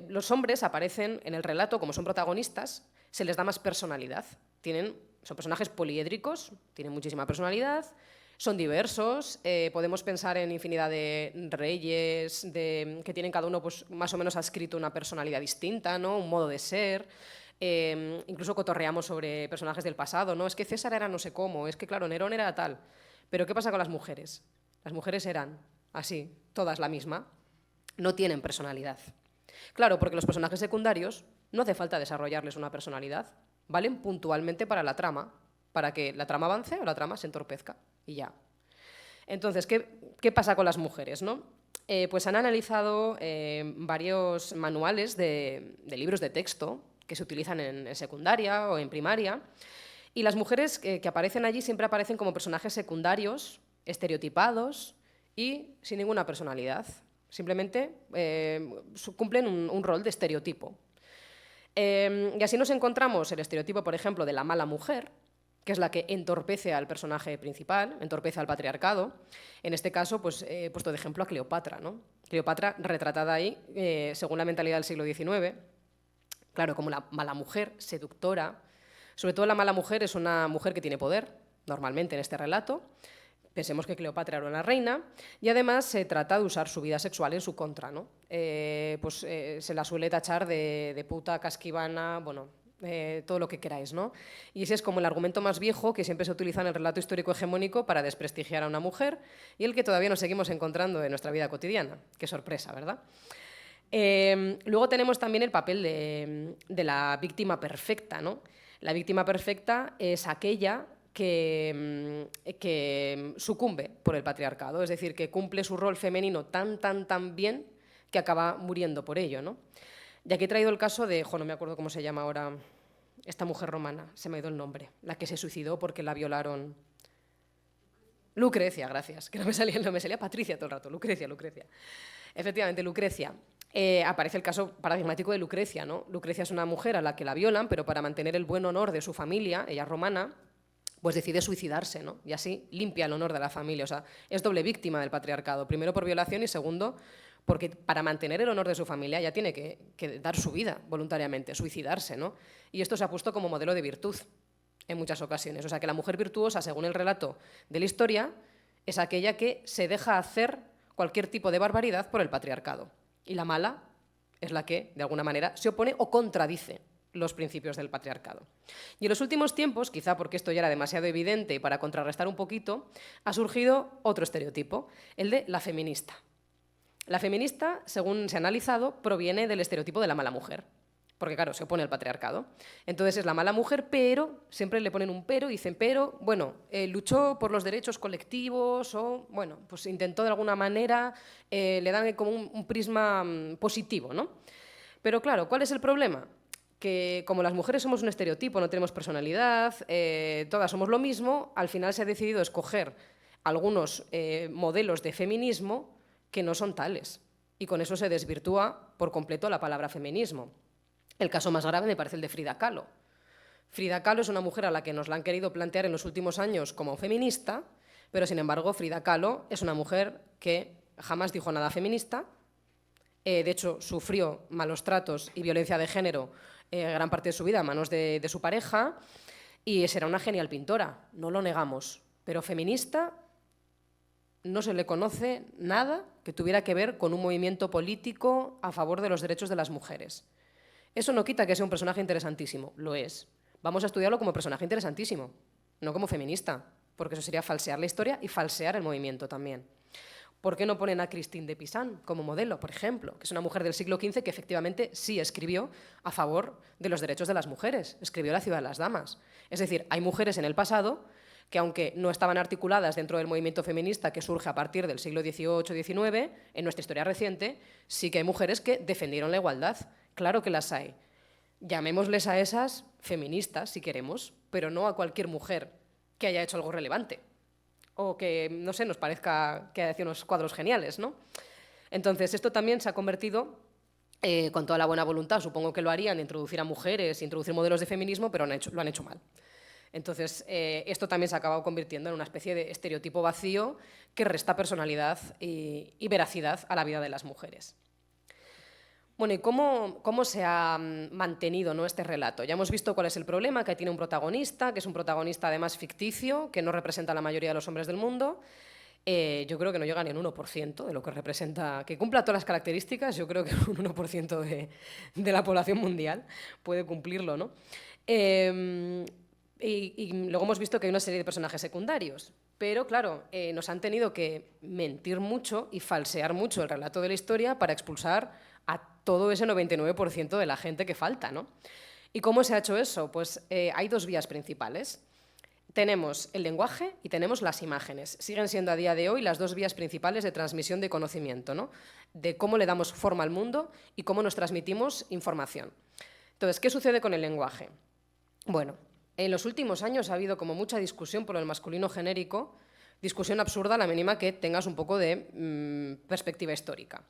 S2: los hombres aparecen en el relato como son protagonistas, se les da más personalidad. Son personajes poliédricos, tienen muchísima personalidad, son diversos, podemos pensar en infinidad de reyes que tienen cada uno pues, más o menos adscrito una personalidad distinta, ¿no? Un modo de ser. Incluso cotorreamos sobre personajes del pasado, ¿no? Es que César era no sé cómo, es que claro, Nerón era tal. Pero ¿qué pasa con las mujeres? Las mujeres eran así, todas la misma, no tienen personalidad. Claro, porque los personajes secundarios no hace falta desarrollarles una personalidad, valen puntualmente para la trama, para que la trama avance o la trama se entorpezca y ya. Entonces, ¿qué pasa con las mujeres, no? Pues han analizado varios manuales de libros de texto que se utilizan en secundaria o en primaria, y las mujeres que aparecen allí siempre aparecen como personajes secundarios, estereotipados y sin ninguna personalidad. Simplemente cumplen un rol de estereotipo. Y así nos encontramos el estereotipo, por ejemplo, de la mala mujer, que es la que entorpece al personaje principal, entorpece al patriarcado. En este caso, pues, he puesto de ejemplo a Cleopatra, ¿no? Cleopatra retratada ahí, según la mentalidad del siglo XIX, claro, como la mala mujer, seductora. Sobre todo la mala mujer es una mujer que tiene poder, normalmente en este relato. Pensemos que Cleopatra era una reina y además se trata de usar su vida sexual en su contra, ¿no? Se la suele tachar de puta, casquivana, bueno, todo lo que queráis, ¿no? Y ese es como el argumento más viejo que siempre se utiliza en el relato histórico hegemónico para desprestigiar a una mujer y el que todavía nos seguimos encontrando en nuestra vida cotidiana. Qué sorpresa, ¿verdad? Luego tenemos también el papel de la víctima perfecta, ¿no? La víctima perfecta es aquella que sucumbe por el patriarcado, es decir, que cumple su rol femenino tan bien que acaba muriendo por ello, ¿no? Y aquí he traído el caso de, no me acuerdo cómo se llama ahora, esta mujer romana, se me ha ido el nombre, la que se suicidó porque la violaron. Lucrecia, gracias, que no me salía Patricia todo el rato, Lucrecia. Efectivamente, Lucrecia. Aparece el caso paradigmático de Lucrecia, ¿no? Lucrecia es una mujer a la que la violan, pero para mantener el buen honor de su familia, ella es romana, pues decide suicidarse, ¿no? Y así limpia el honor de la familia. O sea, es doble víctima del patriarcado. Primero por violación y segundo porque para mantener el honor de su familia ya tiene que dar su vida voluntariamente, suicidarse, ¿no? Y esto se ha puesto como modelo de virtud. en muchas ocasiones. O sea, que la mujer virtuosa, según el relato de la historia, es aquella que se deja hacer cualquier tipo de barbaridad por el patriarcado. Y la mala es la que, de alguna manera, se opone o contradice los principios del patriarcado. Y en los últimos tiempos, quizá porque esto ya era demasiado evidente y para contrarrestar un poquito, ha surgido otro estereotipo, el de la feminista. La feminista, según se ha analizado, proviene del estereotipo de la mala mujer, porque claro, se opone al patriarcado. Entonces es la mala mujer, pero, siempre le ponen un pero, y dicen, pero, bueno, luchó por los derechos colectivos o, bueno, pues intentó de alguna manera, le dan como un prisma positivo, ¿no? Pero claro, ¿cuál es el problema? Que como las mujeres somos un estereotipo, no tenemos personalidad, todas somos lo mismo, al final se ha decidido escoger algunos modelos de feminismo que no son tales. Y con eso se desvirtúa por completo la palabra feminismo. El caso más grave me parece el de Frida Kahlo. Frida Kahlo es una mujer a la que nos la han querido plantear en los últimos años como feminista, pero sin embargo Frida Kahlo es una mujer que jamás dijo nada feminista. De hecho, sufrió malos tratos y violencia de género gran parte de su vida a manos de su pareja, y será una genial pintora, no lo negamos, pero feminista no se le conoce nada que tuviera que ver con un movimiento político a favor de los derechos de las mujeres. Eso no quita que sea un personaje interesantísimo, lo es. Vamos a estudiarlo como personaje interesantísimo, no como feminista, porque eso sería falsear la historia y falsear el movimiento también. ¿Por qué no ponen a Christine de Pizan como modelo, por ejemplo? Que es una mujer del siglo XV que efectivamente sí escribió a favor de los derechos de las mujeres, escribió La ciudad de las damas. Es decir, hay mujeres en el pasado que, aunque no estaban articuladas dentro del movimiento feminista que surge a partir del siglo XVIII-XIX, en nuestra historia reciente, sí que hay mujeres que defendieron la igualdad. Claro que las hay. Llamémosles a esas feministas, si queremos, pero no a cualquier mujer que haya hecho algo relevante o que, no sé, nos parezca que haya unos cuadros geniales, ¿no? Entonces, esto también se ha convertido, con toda la buena voluntad, supongo que lo harían, introducir a mujeres, introducir modelos de feminismo, pero lo han hecho mal. Entonces, esto también se ha acabado convirtiendo en una especie de estereotipo vacío que resta personalidad y veracidad a la vida de las mujeres. Bueno, ¿y cómo se ha mantenido, ¿no?, este relato? Ya hemos visto cuál es el problema, que tiene un protagonista, que es un protagonista además ficticio, que no representa a la mayoría de los hombres del mundo. Yo creo que no llega ni al 1% de lo que representa, que cumpla todas las características. Yo creo que un 1% de la población mundial puede cumplirlo, ¿no? Y luego hemos visto que hay una serie de personajes secundarios, pero claro, nos han tenido que mentir mucho y falsear mucho el relato de la historia para expulsar a todo ese 99% de la gente que falta, ¿no? ¿Y cómo se ha hecho eso? Pues hay dos vías principales. Tenemos el lenguaje y tenemos las imágenes. Siguen siendo a día de hoy las dos vías principales de transmisión de conocimiento, ¿no? De cómo le damos forma al mundo y cómo nos transmitimos información. Entonces, ¿qué sucede con el lenguaje? Bueno, en los últimos años ha habido como mucha discusión por el masculino genérico, discusión absurda a la mínima que tengas un poco de perspectiva histórica.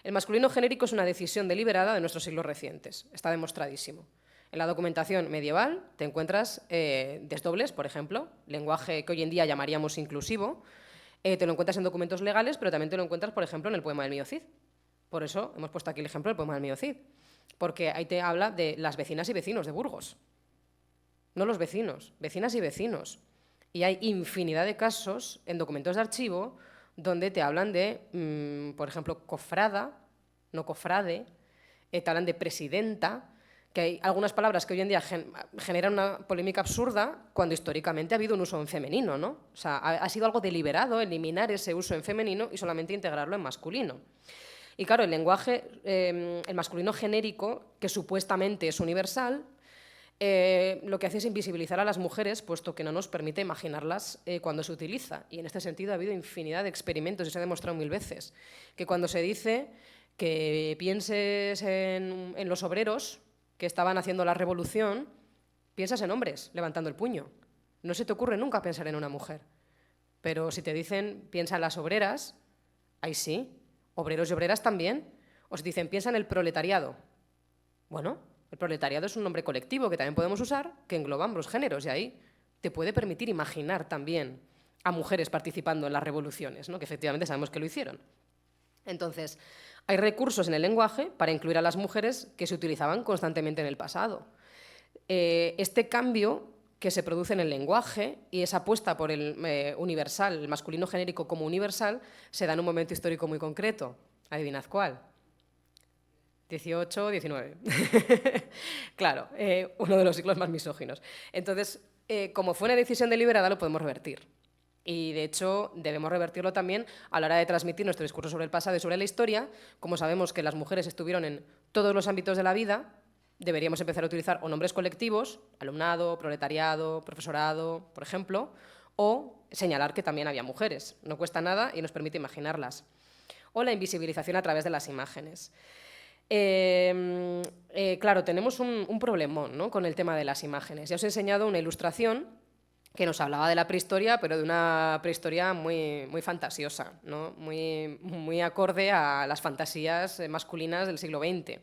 S2: El masculino genérico es una decisión deliberada de nuestros siglos recientes, está demostradísimo. En la documentación medieval te encuentras desdobles, por ejemplo, lenguaje que hoy en día llamaríamos inclusivo, te lo encuentras en documentos legales, pero también te lo encuentras, por ejemplo, en el poema del Mío Cid. Por eso hemos puesto aquí el ejemplo del poema del Mío Cid, porque ahí te habla de las vecinas y vecinos de Burgos. No los vecinos, vecinas y vecinos. Y hay infinidad de casos en documentos de archivo donde te hablan de, por ejemplo, cofrada, no cofrade, te hablan de presidenta, que hay algunas palabras que hoy en día generan una polémica absurda cuando históricamente ha habido un uso en femenino, ¿no? O sea, ha sido algo deliberado eliminar ese uso en femenino y solamente integrarlo en masculino. Y claro, el lenguaje, el masculino genérico, que supuestamente es universal, lo que hace es invisibilizar a las mujeres, puesto que no nos permite imaginarlas cuando se utiliza. Y en este sentido ha habido infinidad de experimentos y se ha demostrado 1000 veces que cuando se dice que pienses en los obreros que estaban haciendo la revolución, piensas en hombres levantando el puño. No se te ocurre nunca pensar en una mujer. Pero si te dicen piensa en las obreras, ahí sí, obreros y obreras también. O si dicen piensa en el proletariado. Bueno, el proletariado es un nombre colectivo que también podemos usar, que engloba ambos géneros, y ahí te puede permitir imaginar también a mujeres participando en las revoluciones, ¿no?, que efectivamente sabemos que lo hicieron. Entonces, hay recursos en el lenguaje para incluir a las mujeres que se utilizaban constantemente en el pasado. Este cambio que se produce en el lenguaje, y esa apuesta por el universal, el masculino genérico como universal, se da en un momento histórico muy concreto. Adivinad cuál. 18, 19. Claro, uno de los siglos más misóginos. Entonces, como fue una decisión deliberada, lo podemos revertir. Y, de hecho, debemos revertirlo también a la hora de transmitir nuestro discurso sobre el pasado y sobre la historia. Como sabemos que las mujeres estuvieron en todos los ámbitos de la vida, deberíamos empezar a utilizar o nombres colectivos, alumnado, proletariado, profesorado, por ejemplo, o señalar que también había mujeres. No cuesta nada y nos permite imaginarlas. O la invisibilización a través de las imágenes. Claro, tenemos un problemón, ¿no?, con el tema de las imágenes. Ya os he enseñado una ilustración que nos hablaba de la prehistoria, pero de una prehistoria muy, muy fantasiosa, ¿no?, muy acorde a las fantasías masculinas del siglo XX.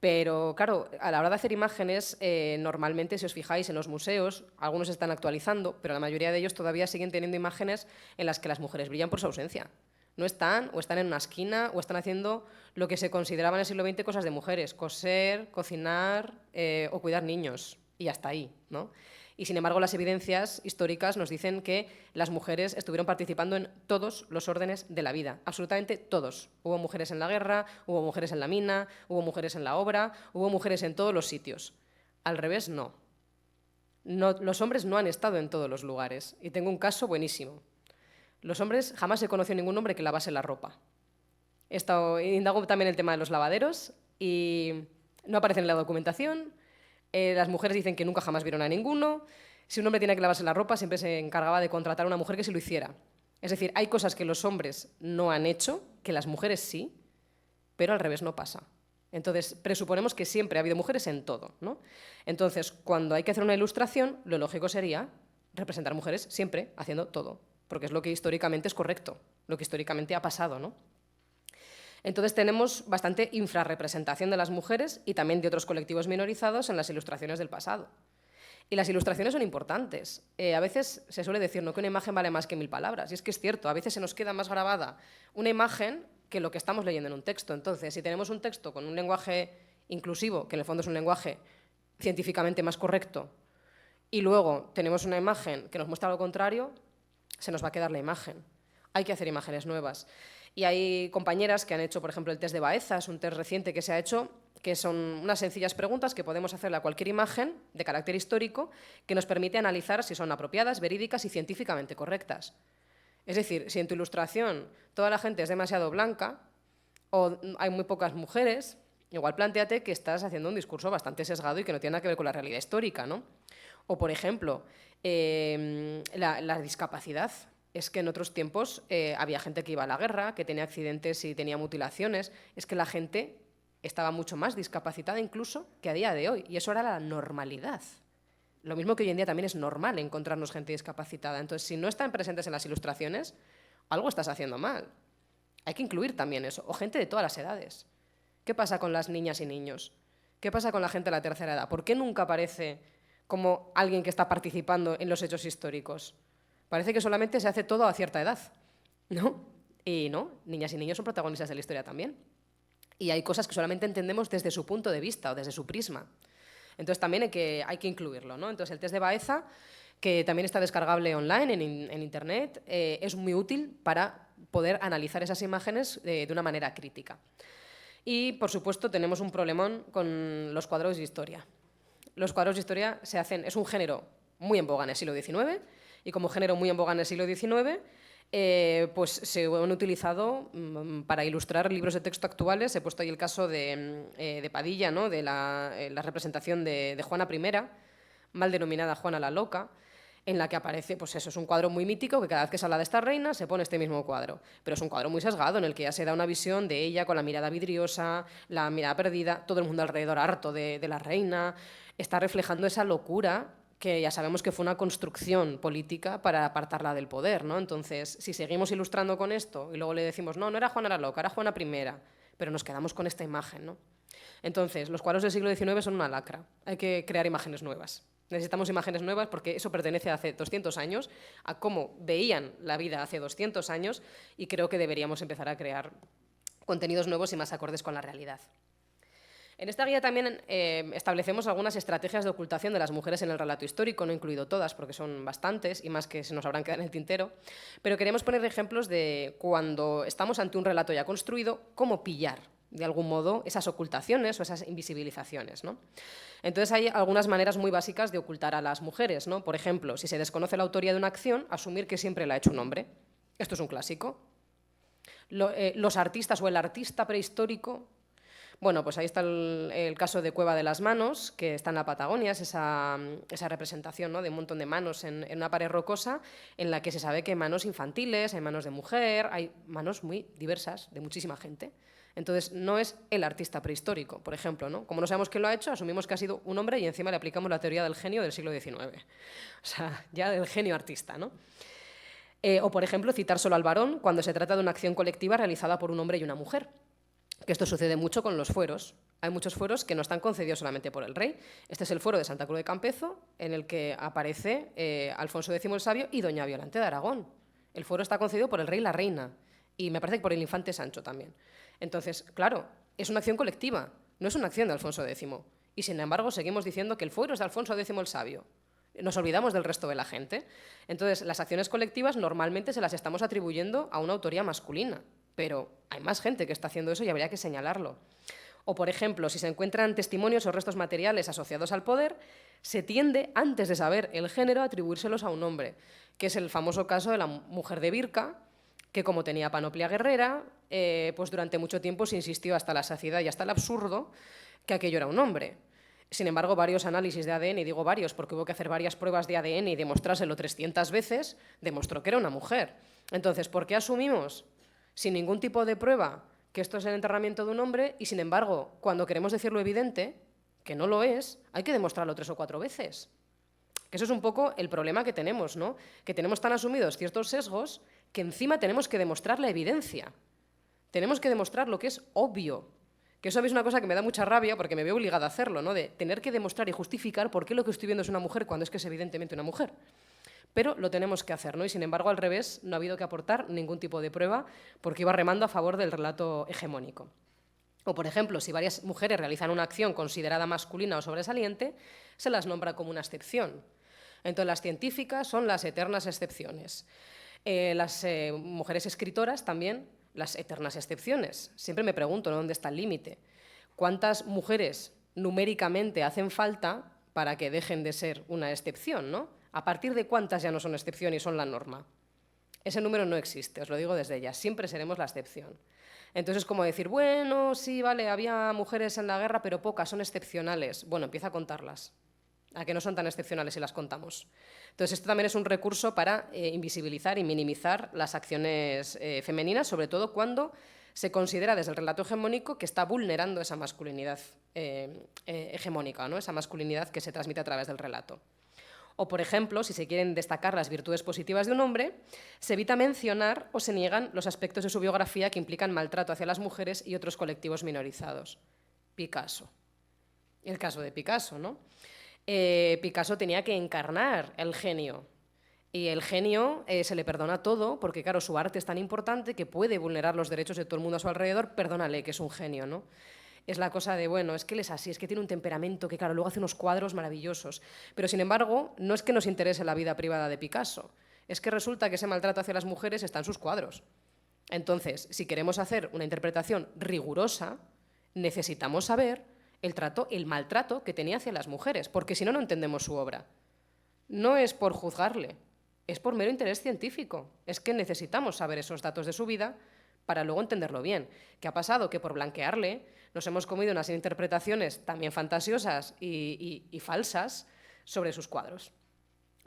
S2: Pero, claro, a la hora de hacer imágenes, normalmente, si os fijáis en los museos, algunos están actualizando, pero la mayoría de ellos todavía siguen teniendo imágenes en las que las mujeres brillan por su ausencia. No están, o están en una esquina, o están haciendo lo que se consideraba en el siglo XX cosas de mujeres: coser, cocinar o cuidar niños, y hasta ahí, ¿no? Y, sin embargo, las evidencias históricas nos dicen que las mujeres estuvieron participando en todos los órdenes de la vida, absolutamente todos. Hubo mujeres en la guerra, hubo mujeres en la mina, hubo mujeres en la obra, hubo mujeres en todos los sitios. Al revés, no. Los hombres no han estado en todos los lugares. Y tengo un caso buenísimo. Los hombres, jamás he conocido ningún hombre que lavase la ropa. Indago también el tema de los lavaderos y no aparecen en la documentación. Las mujeres dicen que nunca jamás vieron a ninguno. Si un hombre tenía que lavarse la ropa, siempre se encargaba de contratar a una mujer que se lo hiciera. Es decir, hay cosas que los hombres no han hecho, que las mujeres sí, pero al revés no pasa. Entonces, presuponemos que siempre ha habido mujeres en todo, ¿no? Entonces, cuando hay que hacer una ilustración, lo lógico sería representar mujeres siempre haciendo todo, porque es lo que históricamente es correcto, lo que históricamente ha pasado, ¿no? Entonces tenemos bastante infrarrepresentación de las mujeres y también de otros colectivos minorizados en las ilustraciones del pasado. Y las ilustraciones son importantes. A veces se suele decir, ¿no?, que una imagen vale más que 1000 palabras. Y es que es cierto, a veces se nos queda más grabada una imagen que lo que estamos leyendo en un texto. Entonces, si tenemos un texto con un lenguaje inclusivo, que en el fondo es un lenguaje científicamente más correcto, y luego tenemos una imagen que nos muestra lo contrario, se nos va a quedar la imagen. Hay que hacer imágenes nuevas. Y hay compañeras que han hecho, por ejemplo, el test de Baeza, es un test reciente que se ha hecho, que son unas sencillas preguntas que podemos hacerle a cualquier imagen de carácter histórico que nos permite analizar si son apropiadas, verídicas y científicamente correctas. Es decir, si en tu ilustración toda la gente es demasiado blanca o hay muy pocas mujeres, igual plantéate que estás haciendo un discurso bastante sesgado y que no tiene nada que ver con la realidad histórica, ¿no? O, por ejemplo, la discapacidad. Es que en otros tiempos había gente que iba a la guerra, que tenía accidentes y tenía mutilaciones. Es que la gente estaba mucho más discapacitada incluso que a día de hoy. Y eso era la normalidad. Lo mismo que hoy en día también es normal encontrarnos gente discapacitada. Entonces, si no están presentes en las ilustraciones, algo estás haciendo mal. Hay que incluir también eso. O gente de todas las edades. ¿Qué pasa con las niñas y niños? ¿Qué pasa con la gente de la tercera edad? ¿Por qué nunca aparece como alguien que está participando en los hechos históricos? Parece que solamente se hace todo a cierta edad, ¿no? Y no, niñas y niños son protagonistas de la historia también. Y hay cosas que solamente entendemos desde su punto de vista o desde su prisma. Entonces también hay que incluirlo, ¿no? Entonces el test de Baeza, que también está descargable online en Internet, es muy útil para poder analizar esas imágenes de una manera crítica. Y, por supuesto, tenemos un problemón con los cuadros de historia. Los cuadros de historia es un género muy en boga en el siglo XIX, y como género muy en boga en el siglo XIX, pues se han utilizado para ilustrar libros de texto actuales. He puesto ahí el caso de Padilla, ¿no?, de la representación de Juana I, mal denominada Juana la Loca, en la que aparece, pues eso, es un cuadro muy mítico, que cada vez que se habla de esta reina se pone este mismo cuadro. Pero es un cuadro muy sesgado, en el que ya se da una visión de ella con la mirada vidriosa, la mirada perdida, todo el mundo alrededor harto de la reina. Está reflejando esa locura que ya sabemos que fue una construcción política para apartarla del poder, ¿no? Entonces, si seguimos ilustrando con esto y luego le decimos, no era Juana la Loca, era Juana I, pero nos quedamos con esta imagen, ¿no? Entonces, los cuadros del siglo XIX son una lacra. Hay que crear imágenes nuevas. Necesitamos imágenes nuevas porque eso pertenece a hace 200 años, a cómo veían la vida hace 200 años, y creo que deberíamos empezar a crear contenidos nuevos y más acordes con la realidad. En esta guía también establecemos algunas estrategias de ocultación de las mujeres en el relato histórico, no he incluido todas porque son bastantes y más que se nos habrán quedado en el tintero, pero queremos poner ejemplos de cuando estamos ante un relato ya construido, cómo pillar de algún modo esas ocultaciones o esas invisibilizaciones, ¿no? Entonces hay algunas maneras muy básicas de ocultar a las mujeres, ¿no? Por ejemplo, si se desconoce la autoría de una acción, asumir que siempre la ha hecho un hombre. Esto es un clásico. Los artistas o el artista prehistórico. Bueno, pues ahí está el caso de Cueva de las Manos, que está en la Patagonia, es esa representación, ¿no?, de un montón de manos en una pared rocosa, en la que se sabe que hay manos infantiles, hay manos de mujer, hay manos muy diversas, de muchísima gente. Entonces, no es el artista prehistórico, por ejemplo, ¿no? Como no sabemos quién lo ha hecho, asumimos que ha sido un hombre y encima le aplicamos la teoría del genio del siglo XIX. O sea, ya del genio artista, ¿no? O, por ejemplo, citar solo al varón cuando se trata de una acción colectiva realizada por un hombre y una mujer. Que esto sucede mucho con los fueros. Hay muchos fueros que no están concedidos solamente por el rey. Este es el fuero de Santa Cruz de Campezo, en el que aparece Alfonso X el Sabio y doña Violante de Aragón. El fuero está concedido por el rey y la reina, y me parece que por el infante Sancho también. Entonces, claro, es una acción colectiva, no es una acción de Alfonso X. Y sin embargo, seguimos diciendo que el fuero es de Alfonso X el Sabio. Nos olvidamos del resto de la gente. Entonces, las acciones colectivas normalmente se las estamos atribuyendo a una autoría masculina, pero hay más gente que está haciendo eso y habría que señalarlo. O, por ejemplo, si se encuentran testimonios o restos materiales asociados al poder, se tiende, antes de saber el género, a atribuírselos a un hombre, que es el famoso caso de la mujer de Birka, que como tenía panoplia guerrera, pues durante mucho tiempo se insistió hasta la saciedad y hasta el absurdo que aquello era un hombre. Sin embargo, varios análisis de ADN, y digo varios porque hubo que hacer varias pruebas de ADN y demostrárselo 300 veces, demostró que era una mujer. Entonces, ¿por qué asumimos sin ningún tipo de prueba que esto es el enterramiento de un hombre y, sin embargo, cuando queremos decirlo evidente, que no lo es, hay que demostrarlo 3 o 4 veces? Que eso es un poco el problema que tenemos, ¿no? Que tenemos tan asumidos ciertos sesgos que encima tenemos que demostrar la evidencia. Tenemos que demostrar lo que es obvio. Que eso a mí es una cosa que me da mucha rabia porque me veo obligada a hacerlo, ¿no? De tener que demostrar y justificar por qué lo que estoy viendo es una mujer cuando es que es evidentemente una mujer. Pero lo tenemos que hacer, ¿no? Y sin embargo, al revés, no ha habido que aportar ningún tipo de prueba porque iba remando a favor del relato hegemónico. O, por ejemplo, si varias mujeres realizan una acción considerada masculina o sobresaliente, se las nombra como una excepción. Entonces, las científicas son las eternas excepciones. Las mujeres escritoras también, las eternas excepciones. Siempre me pregunto, ¿no?, dónde está el límite. ¿Cuántas mujeres numéricamente hacen falta para que dejen de ser una excepción, ¿no? ¿A partir de cuántas ya no son excepción y son la norma? Ese número no existe, os lo digo desde ya, siempre seremos la excepción. Entonces es como decir, bueno, sí, vale, había mujeres en la guerra, pero pocas, son excepcionales. Bueno, empieza a contarlas, a que no son tan excepcionales si las contamos. Entonces esto también es un recurso para invisibilizar y minimizar las acciones femeninas, sobre todo cuando se considera desde el relato hegemónico que está vulnerando esa masculinidad hegemónica, ¿no?, esa masculinidad que se transmite a través del relato. O, por ejemplo, si se quieren destacar las virtudes positivas de un hombre, se evita mencionar o se niegan los aspectos de su biografía que implican maltrato hacia las mujeres y otros colectivos minorizados. Picasso. El caso de Picasso, ¿no? Picasso tenía que encarnar el genio. Y el genio se le perdona todo porque, claro, su arte es tan importante que puede vulnerar los derechos de todo el mundo a su alrededor. Perdónale, que es un genio, ¿no? Es la cosa de, bueno, es que él es así, es que tiene un temperamento que, claro, luego hace unos cuadros maravillosos. Pero, sin embargo, no es que nos interese la vida privada de Picasso, es que resulta que ese maltrato hacia las mujeres está en sus cuadros. Entonces, si queremos hacer una interpretación rigurosa, necesitamos saber el maltrato que tenía hacia las mujeres, porque si no, no entendemos su obra. No es por juzgarle, es por mero interés científico. Es que necesitamos saber esos datos de su vida para luego entenderlo bien. ¿Qué ha pasado? Que por blanquearle nos hemos comido unas interpretaciones también fantasiosas y falsas sobre sus cuadros.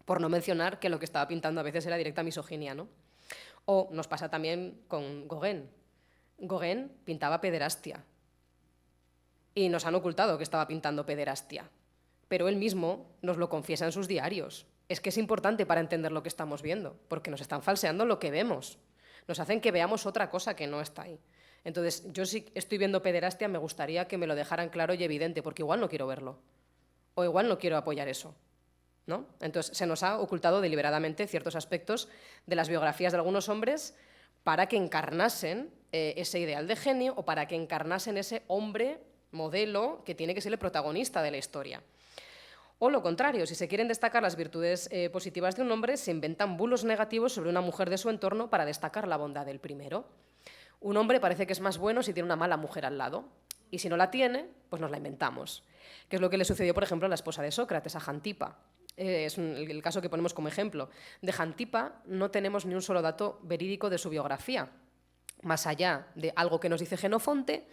S2: Por no mencionar que lo que estaba pintando a veces era directa misoginia, ¿no? O nos pasa también con Gauguin. Gauguin pintaba pederastia. Y nos han ocultado que estaba pintando pederastia. Pero él mismo nos lo confiesa en sus diarios. Es que es importante para entender lo que estamos viendo, porque nos están falseando lo que vemos. Nos hacen que veamos otra cosa que no está ahí. Entonces, yo si estoy viendo pederastia, me gustaría que me lo dejaran claro y evidente, porque igual no quiero verlo. O igual no quiero apoyar eso, ¿no? Entonces, se nos ha ocultado deliberadamente ciertos aspectos de las biografías de algunos hombres para que encarnasen ese ideal de genio o para que encarnasen ese hombre modelo que tiene que ser el protagonista de la historia. O lo contrario, si se quieren destacar las virtudes positivas de un hombre, se inventan bulos negativos sobre una mujer de su entorno para destacar la bondad del primero. Un hombre parece que es más bueno si tiene una mala mujer al lado, y si no la tiene, pues nos la inventamos. Que es lo que le sucedió, por ejemplo, a la esposa de Sócrates, a Jantipa. Es el caso que ponemos como ejemplo. De Jantipa no tenemos ni un solo dato verídico de su biografía, más allá de algo que nos dice Jenofonte,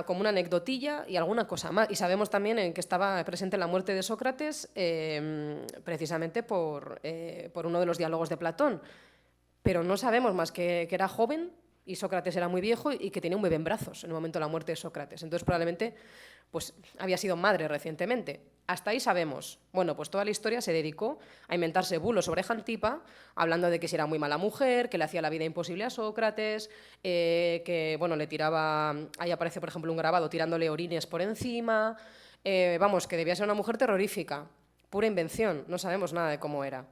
S2: como una anecdotilla y alguna cosa más. Y sabemos también en que estaba presente la muerte de Sócrates precisamente por uno de los diálogos de Platón. Pero no sabemos más que era joven y Sócrates era muy viejo y que tenía un bebé en brazos en el momento de la muerte de Sócrates. Entonces probablemente pues, había sido madre recientemente. Hasta ahí sabemos. Bueno, pues toda la historia se dedicó a inventarse bulos sobre Jantipa, hablando de que si era muy mala mujer, que le hacía la vida imposible a Sócrates, que bueno, le tiraba, ahí aparece por ejemplo un grabado tirándole orines por encima, vamos, que debía ser una mujer terrorífica, pura invención, no sabemos nada de cómo era.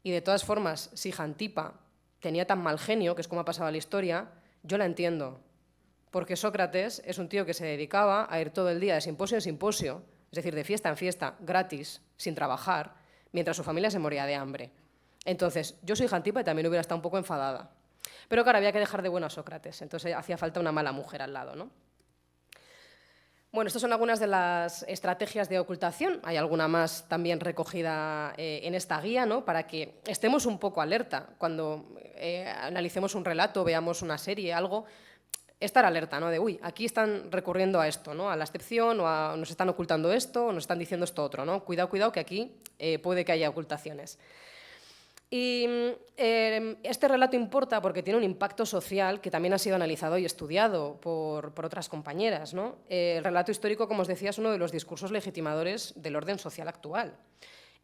S2: Y de todas formas, si Jantipa tenía tan mal genio, que es como ha pasado la historia, yo la entiendo. Porque Sócrates es un tío que se dedicaba a ir todo el día de simposio en simposio, es decir, de fiesta en fiesta, gratis, sin trabajar, mientras su familia se moría de hambre. Entonces, yo soy Jantipa y también hubiera estado un poco enfadada. Pero claro, había que dejar de bueno a Sócrates, entonces hacía falta una mala mujer al lado, ¿no? Bueno, estas son algunas de las estrategias de ocultación. Hay alguna más también recogida en esta guía, ¿no? Para que estemos un poco alerta cuando analicemos un relato, veamos una serie, algo, estar alerta, ¿no? De, uy, aquí están recurriendo a esto, ¿no? A la excepción, o nos están ocultando esto, o nos están diciendo esto otro, ¿no? Cuidado, cuidado, que aquí puede que haya ocultaciones. Y este relato importa porque tiene un impacto social que también ha sido analizado y estudiado por otras compañeras, ¿no? El relato histórico, como os decía, es uno de los discursos legitimadores del orden social actual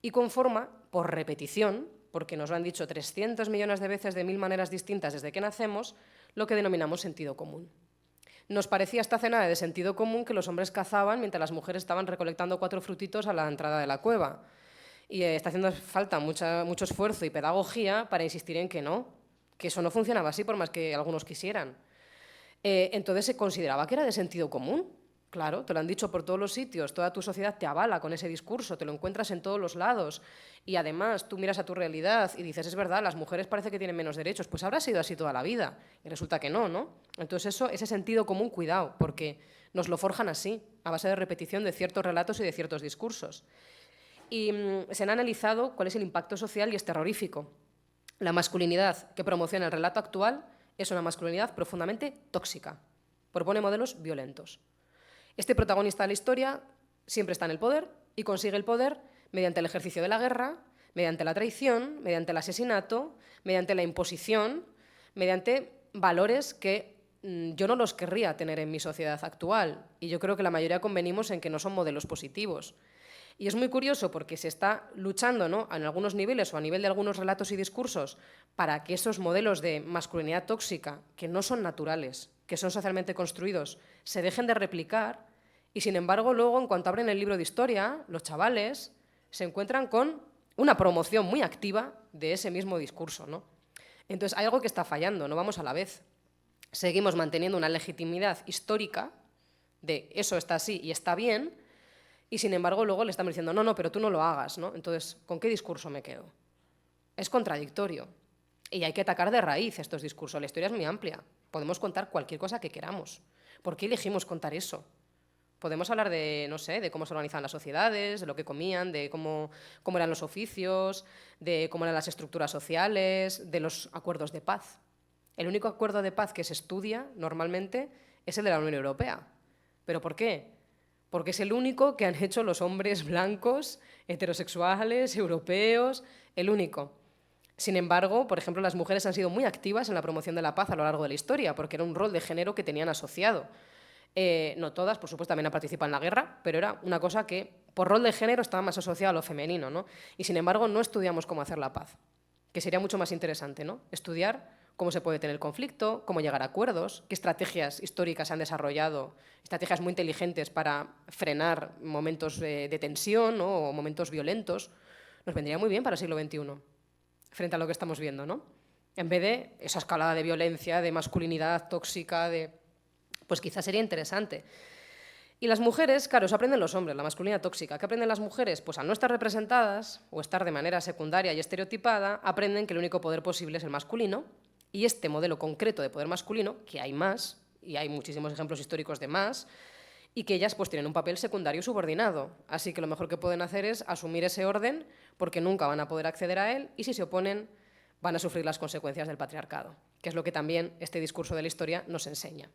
S2: y conforma, por repetición, porque nos lo han dicho 300 millones de veces de 1000 maneras distintas desde que nacemos, lo que denominamos sentido común. Nos parecía esta cena de sentido común que los hombres cazaban mientras las mujeres estaban recolectando 4 frutitos a la entrada de la cueva. Y está haciendo falta mucho esfuerzo y pedagogía para insistir en que no, que eso no funcionaba así por más que algunos quisieran. Entonces se consideraba que era de sentido común. Claro, te lo han dicho por todos los sitios, toda tu sociedad te avala con ese discurso, te lo encuentras en todos los lados y además tú miras a tu realidad y dices, es verdad, las mujeres parece que tienen menos derechos, pues habrá sido así toda la vida y resulta que no, ¿no? Entonces ese sentido común, cuidado, porque nos lo forjan así, a base de repetición de ciertos relatos y de ciertos discursos. Y se han analizado cuál es el impacto social y es terrorífico. La masculinidad que promociona el relato actual es una masculinidad profundamente tóxica. Propone modelos violentos. Este protagonista de la historia siempre está en el poder y consigue el poder mediante el ejercicio de la guerra, mediante la traición, mediante el asesinato, mediante la imposición, mediante valores que yo no los querría tener en mi sociedad actual. Y yo creo que la mayoría convenimos en que no son modelos positivos. Y es muy curioso porque se está luchando, ¿no?, en algunos niveles o a nivel de algunos relatos y discursos para que esos modelos de masculinidad tóxica, que no son naturales, que son socialmente construidos, se dejen de replicar y, sin embargo, luego, en cuanto abren el libro de historia, los chavales se encuentran con una promoción muy activa de ese mismo discurso, ¿no? Entonces, hay algo que está fallando, no vamos a la vez. Seguimos manteniendo una legitimidad histórica de eso está así y está bien, y sin embargo luego le estamos diciendo, no, no, pero tú no lo hagas, ¿no? Entonces, ¿con qué discurso me quedo? Es contradictorio. Y hay que atacar de raíz estos discursos. La historia es muy amplia. Podemos contar cualquier cosa que queramos. ¿Por qué elegimos contar eso? Podemos hablar de, no sé, de cómo se organizan las sociedades, de lo que comían, de cómo eran los oficios, de cómo eran las estructuras sociales, de los acuerdos de paz. El único acuerdo de paz que se estudia normalmente es el de la Unión Europea. ¿Pero por qué? Porque es el único que han hecho los hombres blancos, heterosexuales, europeos, el único. Sin embargo, por ejemplo, las mujeres han sido muy activas en la promoción de la paz a lo largo de la historia, porque era un rol de género que tenían asociado. No todas, por supuesto, también han participado en la guerra, pero era una cosa que, por rol de género, estaba más asociada a lo femenino, ¿no? Y sin embargo, no estudiamos cómo hacer la paz, que sería mucho más interesante, ¿no? Estudiar cómo se puede tener conflicto, cómo llegar a acuerdos, qué estrategias históricas se han desarrollado, estrategias muy inteligentes para frenar momentos de tensión, ¿no?, o momentos violentos. Nos vendría muy bien para el siglo XXI, frente a lo que estamos viendo, ¿no? En vez de esa escalada de violencia, de masculinidad tóxica, pues quizás sería interesante. Y las mujeres, claro, eso aprenden los hombres, la masculinidad tóxica. ¿Qué aprenden las mujeres? Pues al no estar representadas o estar de manera secundaria y estereotipada, aprenden que el único poder posible es el masculino, y este modelo concreto de poder masculino, que hay más, y hay muchísimos ejemplos históricos de más, y que ellas pues tienen un papel secundario subordinado. Así que lo mejor que pueden hacer es asumir ese orden, porque nunca van a poder acceder a él, y si se oponen van a sufrir las consecuencias del patriarcado, que es lo que también este discurso de la historia nos enseña.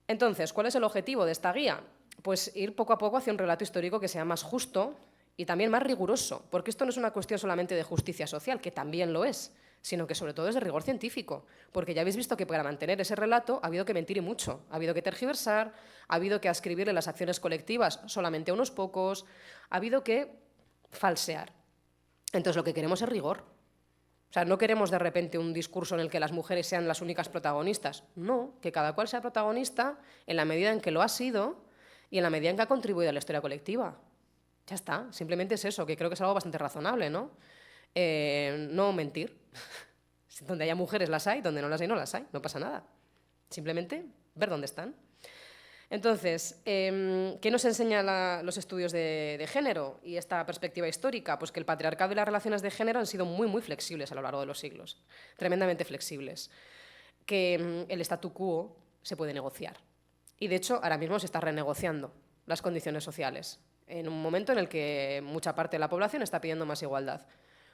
S2: Entonces, ¿cuál es el objetivo de esta guía? Pues ir poco a poco hacia un relato histórico que sea más justo y también más riguroso, porque esto no es una cuestión solamente de justicia social, que también lo es, sino que sobre todo es de rigor científico, porque ya habéis visto que para mantener ese relato ha habido que mentir y mucho, ha habido que tergiversar, ha habido que ascribirle las acciones colectivas solamente a unos pocos, ha habido que falsear. Entonces, lo que queremos es rigor. O sea, no queremos de repente un discurso en el que las mujeres sean las únicas protagonistas. No, que cada cual sea protagonista en la medida en que lo ha sido y en la medida en que ha contribuido a la historia colectiva. Ya está, simplemente es eso, que creo que es algo bastante razonable, ¿no? No mentir. Donde haya mujeres las hay, donde no las hay, no las hay, no pasa nada. Simplemente ver dónde están. Entonces, ¿qué nos enseñan los estudios de género y esta perspectiva histórica? Pues que el patriarcado y las relaciones de género han sido muy, muy flexibles a lo largo de los siglos, tremendamente flexibles, que el statu quo se puede negociar. Y de hecho, ahora mismo se está renegociando las condiciones sociales, en un momento en el que mucha parte de la población está pidiendo más igualdad.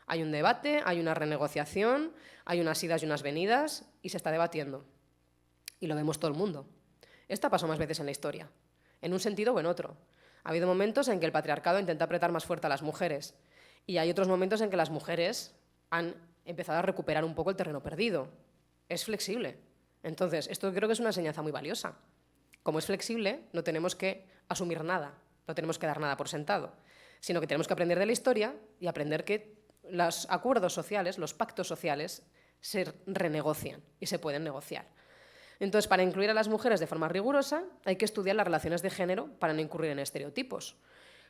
S2: Hay un debate, hay una renegociación, hay unas idas y unas venidas, y se está debatiendo. Y lo vemos todo el mundo. Esto ha pasado más veces en la historia, en un sentido o en otro. Ha habido momentos en que el patriarcado intenta apretar más fuerte a las mujeres y hay otros momentos en que las mujeres han empezado a recuperar un poco el terreno perdido. Es flexible. Entonces, esto creo que es una enseñanza muy valiosa. Como es flexible, no tenemos que asumir nada, no tenemos que dar nada por sentado, sino que tenemos que aprender de la historia y aprender que los acuerdos sociales, los pactos sociales, se renegocian y se pueden negociar. Entonces, para incluir a las mujeres de forma rigurosa, hay que estudiar las relaciones de género para no incurrir en estereotipos.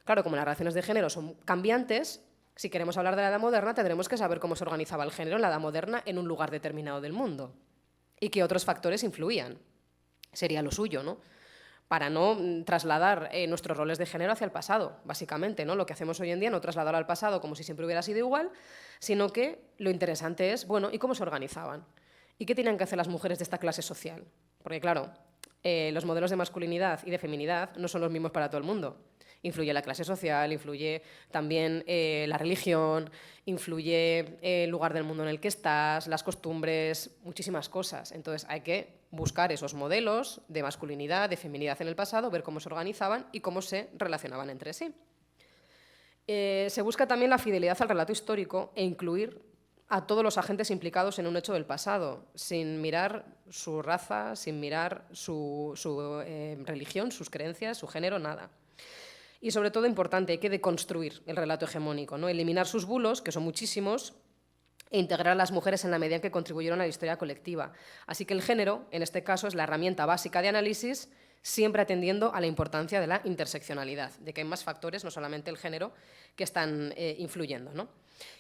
S2: Claro, como las relaciones de género son cambiantes, si queremos hablar de la Edad Moderna, tendremos que saber cómo se organizaba el género en la Edad Moderna en un lugar determinado del mundo y qué otros factores influían. Sería lo suyo, ¿no? Para no trasladar nuestros roles de género hacia el pasado, básicamente, ¿no? Lo que hacemos hoy en día, no trasladarlo al pasado como si siempre hubiera sido igual, sino que lo interesante es, bueno, ¿y cómo se organizaban? ¿Y qué tenían que hacer las mujeres de esta clase social? Porque, claro, los modelos de masculinidad y de feminidad no son los mismos para todo el mundo. Influye la clase social, influye también la religión, influye el lugar del mundo en el que estás, las costumbres, muchísimas cosas. Entonces hay que buscar esos modelos de masculinidad, de feminidad en el pasado, ver cómo se organizaban y cómo se relacionaban entre sí. Se busca también la fidelidad al relato histórico e incluir a todos los agentes implicados en un hecho del pasado, sin mirar su raza, sin mirar su religión, sus creencias, su género, nada. Y sobre todo, importante, hay que deconstruir el relato hegemónico, ¿no? Eliminar sus bulos, que son muchísimos, e integrar a las mujeres en la medida en que contribuyeron a la historia colectiva. Así que el género, en este caso, es la herramienta básica de análisis, siempre atendiendo a la importancia de la interseccionalidad, de que hay más factores, no solamente el género, que están influyendo, ¿no?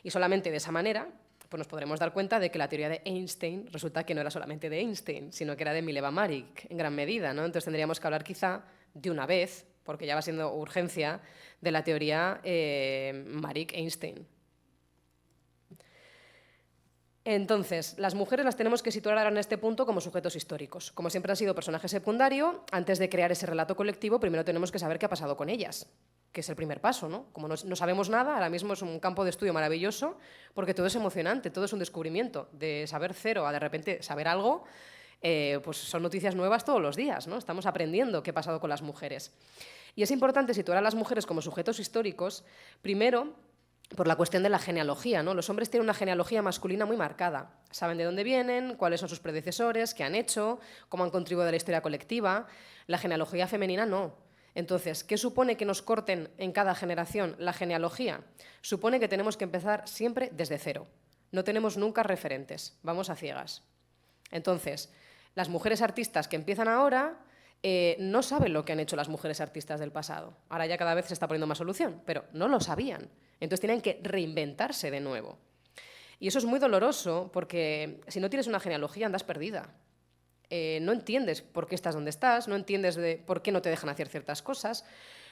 S2: Y solamente de esa manera pues nos podremos dar cuenta de que la teoría de Einstein resulta que no era solamente de Einstein, sino que era de Mileva-Maric, en gran medida, ¿no? Entonces tendríamos que hablar quizá de una vez, porque ya va siendo urgencia, de la teoría Maric-Einstein. Entonces, las mujeres las tenemos que situar ahora en este punto como sujetos históricos. Como siempre han sido personajes secundarios, antes de crear ese relato colectivo, primero tenemos que saber qué ha pasado con ellas, que es el primer paso, ¿no? Como no sabemos nada, ahora mismo es un campo de estudio maravilloso, porque todo es emocionante, todo es un descubrimiento. De saber cero a de repente saber algo, pues son noticias nuevas todos los días, ¿no? Estamos aprendiendo qué ha pasado con las mujeres. Y es importante situar a las mujeres como sujetos históricos, primero, por la cuestión de la genealogía, ¿no? Los hombres tienen una genealogía masculina muy marcada. Saben de dónde vienen, cuáles son sus predecesores, qué han hecho, cómo han contribuido a la historia colectiva. La genealogía femenina no. Entonces, ¿qué supone que nos corten en cada generación la genealogía? Supone que tenemos que empezar siempre desde cero. No tenemos nunca referentes, vamos a ciegas. Entonces, las mujeres artistas que empiezan ahora no saben lo que han hecho las mujeres artistas del pasado. Ahora ya cada vez se está poniendo más solución, pero no lo sabían. Entonces tienen que reinventarse de nuevo. Y eso es muy doloroso porque si no tienes una genealogía andas perdida. no entiendes por qué estás donde estás, no entiendes por qué no te dejan hacer ciertas cosas,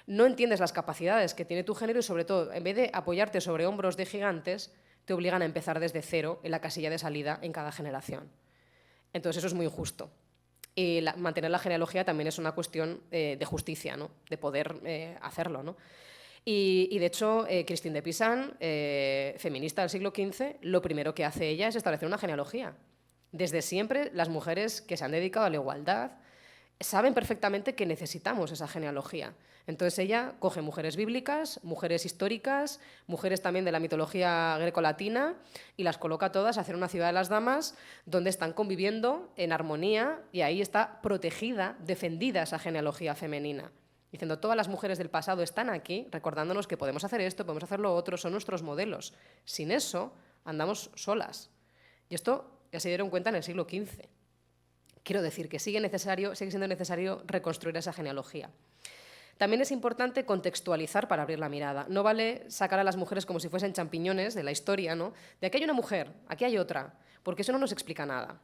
S2: no entiendes las capacidades que tiene tu género y, sobre todo, en vez de apoyarte sobre hombros de gigantes, te obligan a empezar desde cero en la casilla de salida en cada generación. Entonces eso es muy injusto. Y mantener la genealogía también es una cuestión de justicia, ¿no? De poder hacerlo, ¿no? Y de hecho, Christine de Pizan, feminista del siglo XV, lo primero que hace ella es establecer una genealogía. Desde siempre, las mujeres que se han dedicado a la igualdad saben perfectamente que necesitamos esa genealogía. Entonces ella coge mujeres bíblicas, mujeres históricas, mujeres también de la mitología grecolatina y las coloca todas a hacer una ciudad de las damas donde están conviviendo en armonía y ahí está protegida, defendida esa genealogía femenina. Diciendo, todas las mujeres del pasado están aquí recordándonos que podemos hacer esto, podemos hacer lo otro, son nuestros modelos. Sin eso, andamos solas. Y esto ya se dieron cuenta en el siglo XV. Quiero decir que sigue siendo necesario reconstruir esa genealogía. También es importante contextualizar para abrir la mirada. No vale sacar a las mujeres como si fuesen champiñones de la historia, ¿no? De aquí hay una mujer, aquí hay otra, porque eso no nos explica nada.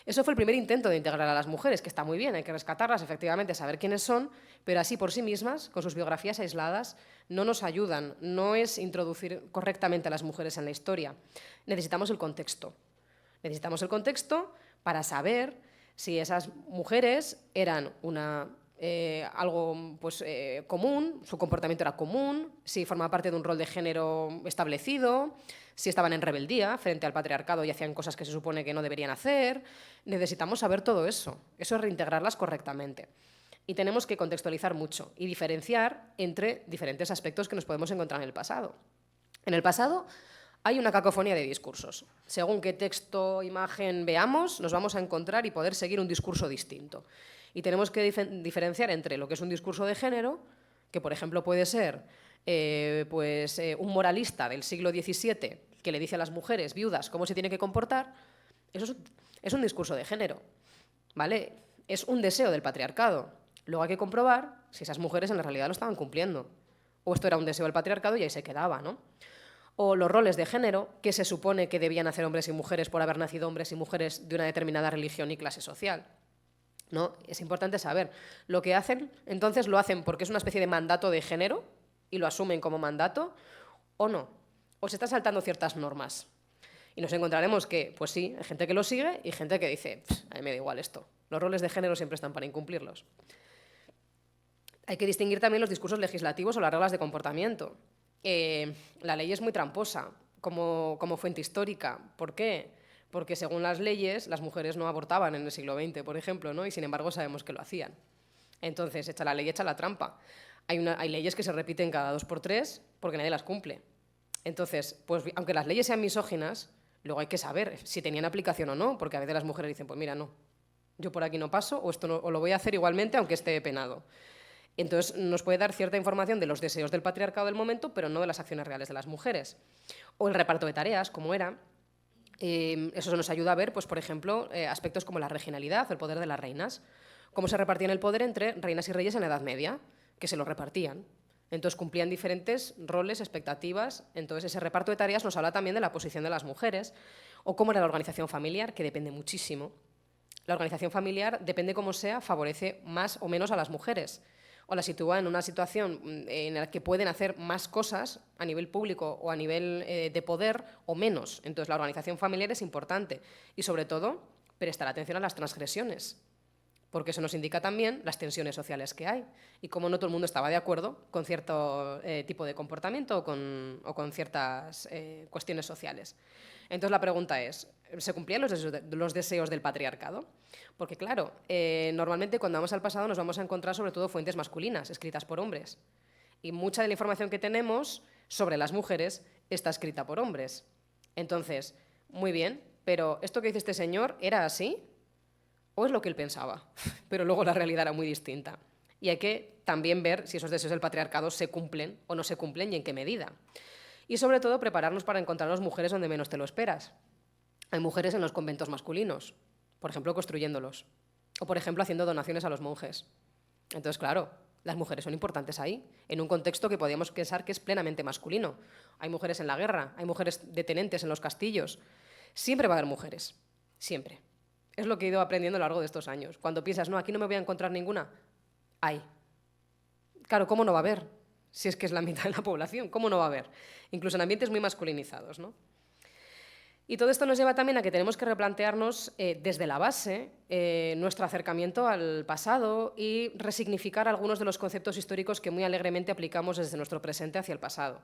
S2: Eso fue el primer intento de integrar a las mujeres, que está muy bien, hay que rescatarlas, efectivamente, saber quiénes son, pero así por sí mismas, con sus biografías aisladas, no nos ayudan, no es introducir correctamente a las mujeres en la historia. Necesitamos el contexto. Necesitamos el contexto para saber si esas mujeres eran algo pues, común, su comportamiento era común, si formaba parte de un rol de género establecido, si estaban en rebeldía frente al patriarcado y hacían cosas que se supone que no deberían hacer. Necesitamos saber todo eso. Eso es reintegrarlas correctamente. Y tenemos que contextualizar mucho y diferenciar entre diferentes aspectos que nos podemos encontrar en el pasado. En el pasado hay una cacofonía de discursos. Según qué texto, imagen veamos, nos vamos a encontrar y poder seguir un discurso distinto. Y tenemos que diferenciar entre lo que es un discurso de género, que por ejemplo puede ser un moralista del siglo XVII que le dice a las mujeres viudas cómo se tiene que comportar. Eso es un discurso de género, ¿vale? Es un deseo del patriarcado. Luego hay que comprobar si esas mujeres en la realidad lo estaban cumpliendo. O esto era un deseo del patriarcado y ahí se quedaba, ¿no? O los roles de género, que se supone que debían hacer hombres y mujeres por haber nacido hombres y mujeres de una determinada religión y clase social, ¿no? Es importante saber. Lo que hacen, entonces lo hacen porque es una especie de mandato de género y lo asumen como mandato, o no. O se están saltando ciertas normas. Y nos encontraremos que, pues sí, hay gente que lo sigue y gente que dice, a mí me da igual esto. Los roles de género siempre están para incumplirlos. Hay que distinguir también los discursos legislativos o las reglas de comportamiento. La ley es muy tramposa como fuente histórica. ¿Por qué? Porque según las leyes, las mujeres no abortaban en el siglo XX, por ejemplo, ¿no? Y sin embargo sabemos que lo hacían. Entonces, hecha la ley, hecha la trampa. Hay leyes que se repiten cada 2 por 3 porque nadie las cumple. Entonces, pues aunque las leyes sean misóginas, luego hay que saber si tenían aplicación o no, porque a veces las mujeres dicen, pues mira, no, yo por aquí no paso o esto no, o lo voy a hacer igualmente aunque esté penado. Entonces, nos puede dar cierta información de los deseos del patriarcado del momento, pero no de las acciones reales de las mujeres. O el reparto de tareas, como era. Eso nos ayuda a ver, pues, por ejemplo, aspectos como la regionalidad, el poder de las reinas. Cómo se repartían el poder entre reinas y reyes en la Edad Media, que se lo repartían. Entonces, cumplían diferentes roles, expectativas. Entonces, ese reparto de tareas nos habla también de la posición de las mujeres. O cómo era la organización familiar, que depende muchísimo. La organización familiar, depende cómo sea, favorece más o menos a las mujeres. O la sitúa en una situación en la que pueden hacer más cosas a nivel público o a nivel de poder o menos. Entonces, la organización familiar es importante. Y, sobre todo, prestar atención a las transgresiones, porque eso nos indica también las tensiones sociales que hay y cómo no todo el mundo estaba de acuerdo con cierto tipo de comportamiento o con ciertas cuestiones sociales. Entonces, la pregunta es, ¿se cumplían los deseos del patriarcado? Porque, claro, normalmente cuando vamos al pasado nos vamos a encontrar sobre todo fuentes masculinas, escritas por hombres. Y mucha de la información que tenemos sobre las mujeres está escrita por hombres. Entonces, muy bien, pero ¿esto que dice este señor era así? ¿O es lo que él pensaba? Pero luego la realidad era muy distinta. Y hay que también ver si esos deseos del patriarcado se cumplen o no se cumplen y en qué medida. Y sobre todo prepararnos para encontrarnos mujeres donde menos te lo esperas. Hay mujeres en los conventos masculinos, por ejemplo, construyéndolos. O, por ejemplo, haciendo donaciones a los monjes. Entonces, claro, las mujeres son importantes ahí, en un contexto que podríamos pensar que es plenamente masculino. Hay mujeres en la guerra, hay mujeres de tenentes en los castillos. Siempre va a haber mujeres, siempre. Es lo que he ido aprendiendo a lo largo de estos años. Cuando piensas, no, aquí no me voy a encontrar ninguna, hay. Claro, ¿cómo no va a haber? Si es que es la mitad de la población, ¿cómo no va a haber? Incluso en ambientes muy masculinizados, ¿no? Y todo esto nos lleva también a que tenemos que replantearnos desde la base nuestro acercamiento al pasado y resignificar algunos de los conceptos históricos que muy alegremente aplicamos desde nuestro presente hacia el pasado.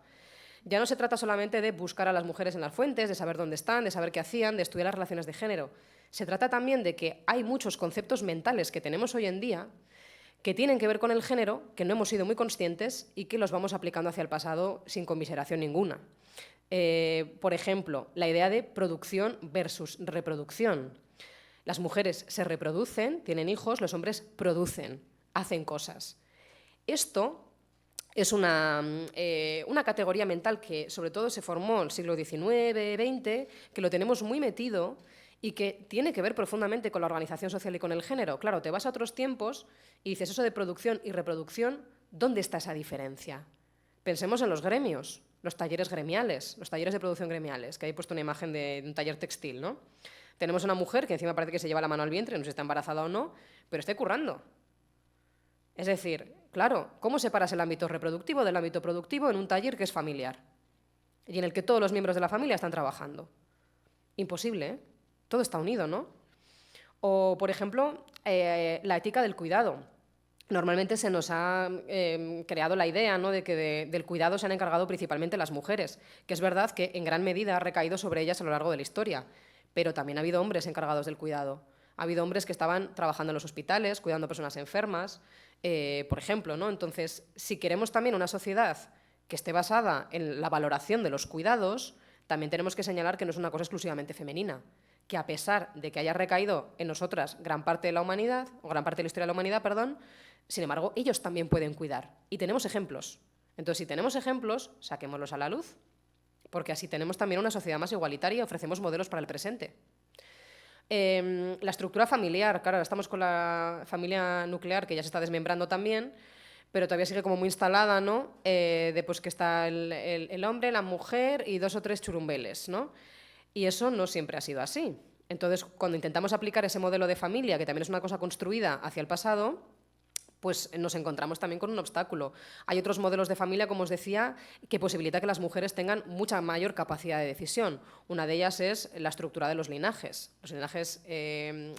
S2: Ya no se trata solamente de buscar a las mujeres en las fuentes, de saber dónde están, de saber qué hacían, de estudiar las relaciones de género. Se trata también de que hay muchos conceptos mentales que tenemos hoy en día que tienen que ver con el género, que no hemos sido muy conscientes y que los vamos aplicando hacia el pasado sin conmiseración ninguna. Por ejemplo, la idea de producción versus reproducción. Las mujeres se reproducen, tienen hijos, los hombres producen, hacen cosas. Esto es una categoría mental que sobre todo se formó en el siglo XIX, XX, que lo tenemos muy metido y que tiene que ver profundamente con la organización social y con el género. Claro, te vas a otros tiempos y dices eso de producción y reproducción, ¿dónde está esa diferencia? Pensemos en los gremios, los talleres gremiales, los talleres de producción gremiales, que ahí he puesto una imagen de un taller textil, ¿no? Tenemos una mujer que encima parece que se lleva la mano al vientre, no sé si está embarazada o no, pero está currando. Es decir, claro, ¿cómo separas el ámbito reproductivo del ámbito productivo en un taller que es familiar y en el que todos los miembros de la familia están trabajando? Imposible, ¿eh? Todo está unido, ¿no? O, por ejemplo, la ética del cuidado. Normalmente se nos ha creado la idea, ¿no?, de que del cuidado se han encargado principalmente las mujeres, que es verdad que en gran medida ha recaído sobre ellas a lo largo de la historia, pero también ha habido hombres encargados del cuidado. Ha habido hombres que estaban trabajando en los hospitales, cuidando a personas enfermas, por ejemplo, ¿no? Entonces, si queremos también una sociedad que esté basada en la valoración de los cuidados, también tenemos que señalar que no es una cosa exclusivamente femenina, que a pesar de que haya recaído en nosotras gran parte de la humanidad, o gran parte de la historia de la humanidad, perdón, sin embargo, ellos también pueden cuidar. Y tenemos ejemplos. Entonces, si tenemos ejemplos, saquémoslos a la luz, porque así tenemos también una sociedad más igualitaria y ofrecemos modelos para el presente. La estructura familiar, claro, ahora estamos con la familia nuclear, que ya se está desmembrando también, pero todavía sigue como muy instalada, ¿no? De pues, que está el hombre, la mujer y 2 o 3 churumbeles, ¿no? Y eso no siempre ha sido así. Entonces, cuando intentamos aplicar ese modelo de familia, que también es una cosa construida hacia el pasado, pues nos encontramos también con un obstáculo. Hay otros modelos de familia, como os decía, que posibilita que las mujeres tengan mucha mayor capacidad de decisión. Una de ellas es la estructura de los linajes. Los linajes,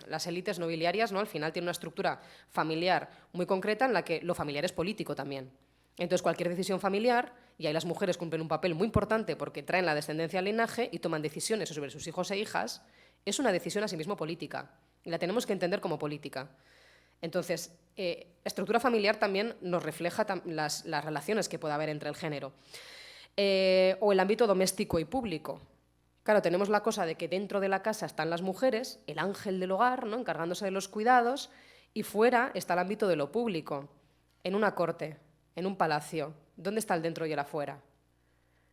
S2: las élites nobiliarias, ¿no?, al final tienen una estructura familiar muy concreta en la que lo familiar es político también. Entonces, cualquier decisión familiar, y ahí las mujeres cumplen un papel muy importante porque traen la descendencia al linaje y toman decisiones sobre sus hijos e hijas, es una decisión asimismo política. Y la tenemos que entender como política. Entonces, estructura familiar también nos refleja las relaciones que puede haber entre el género. O el ámbito doméstico y público. Claro, tenemos la cosa de que dentro de la casa están las mujeres, el ángel del hogar, ¿no?, encargándose de los cuidados, y fuera está el ámbito de lo público, en una corte, en un palacio. ¿Dónde está el dentro y el afuera?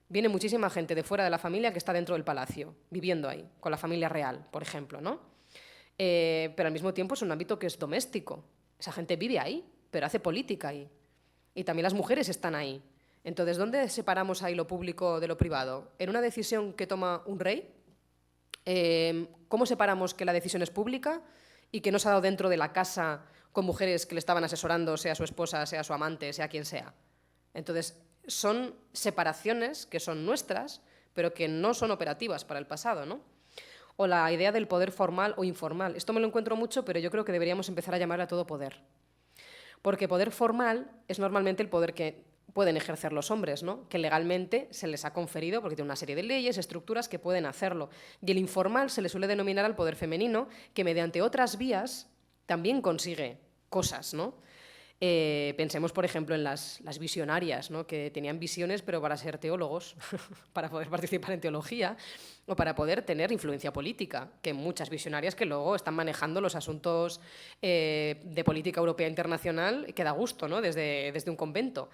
S2: Viene muchísima gente de fuera de la familia que está dentro del palacio, viviendo ahí, con la familia real, por ejemplo, ¿no? Pero al mismo tiempo es un ámbito que es doméstico. Esa gente vive ahí, pero hace política ahí. Y también las mujeres están ahí. Entonces, ¿dónde separamos ahí lo público de lo privado? ¿En una decisión que toma un rey? ¿Cómo separamos que la decisión es pública y que no se ha dado dentro de la casa con mujeres que le estaban asesorando, sea su esposa, sea su amante, sea quien sea? Entonces, son separaciones que son nuestras, pero que no son operativas para el pasado, ¿no? O la idea del poder formal o informal. Esto me lo encuentro mucho, pero yo creo que deberíamos empezar a llamarle a todo poder. Porque poder formal es normalmente el poder que pueden ejercer los hombres, ¿no?, que legalmente se les ha conferido porque tiene una serie de leyes, estructuras que pueden hacerlo. Y el informal se le suele denominar al poder femenino, que mediante otras vías también consigue cosas, ¿no? Pensemos, por ejemplo, en las visionarias, ¿no?, que tenían visiones pero para ser teólogos, para poder participar en teología o para poder tener influencia política, que muchas visionarias que luego están manejando los asuntos de política europea internacional que da gusto, ¿no?, desde un convento.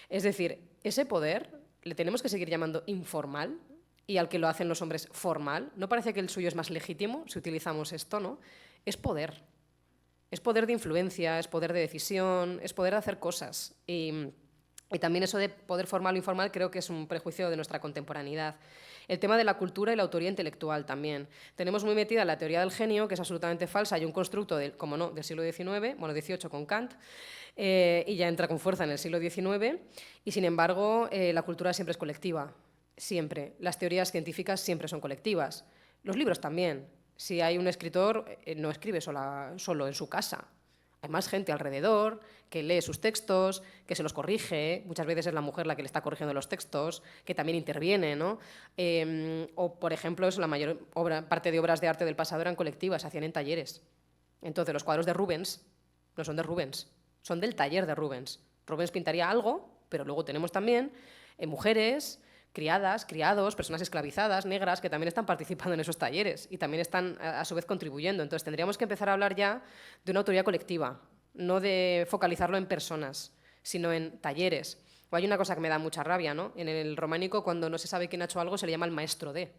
S2: Es decir, ese poder le tenemos que seguir llamando informal, y al que lo hacen los hombres formal. ¿No parece que el suyo es más legítimo si utilizamos esto, ¿no? Es poder. Es poder de influencia, es poder de decisión, es poder de hacer cosas. Y Y también eso de poder formal o informal creo que es un prejuicio de nuestra contemporaneidad. El tema de la cultura y la autoría intelectual también. Tenemos muy metida la teoría del genio, que es absolutamente falsa, y un constructo, como no, del siglo XIX, bueno, XVIII con Kant, y ya entra con fuerza en el siglo XIX, y sin embargo la cultura siempre es colectiva, siempre. Las teorías científicas siempre son colectivas. Los libros también. Si hay un escritor, no escribe solo en su casa. Hay más gente alrededor que lee sus textos, que se los corrige. Muchas veces es la mujer la que le está corrigiendo los textos, que también interviene, ¿no? O, por ejemplo, la mayor parte de obras de arte del pasado eran colectivas, se hacían en talleres. Entonces, los cuadros de Rubens no son de Rubens, son del taller de Rubens. Rubens pintaría algo, pero luego tenemos también mujeres, criadas, criados, personas esclavizadas, negras, que también están participando en esos talleres y también están a su vez contribuyendo. Entonces tendríamos que empezar a hablar ya de una autoría colectiva, no de focalizarlo en personas, sino en talleres. O hay una cosa que me da mucha rabia, ¿no? En el románico, cuando no se sabe quién ha hecho algo, se le llama el maestro de.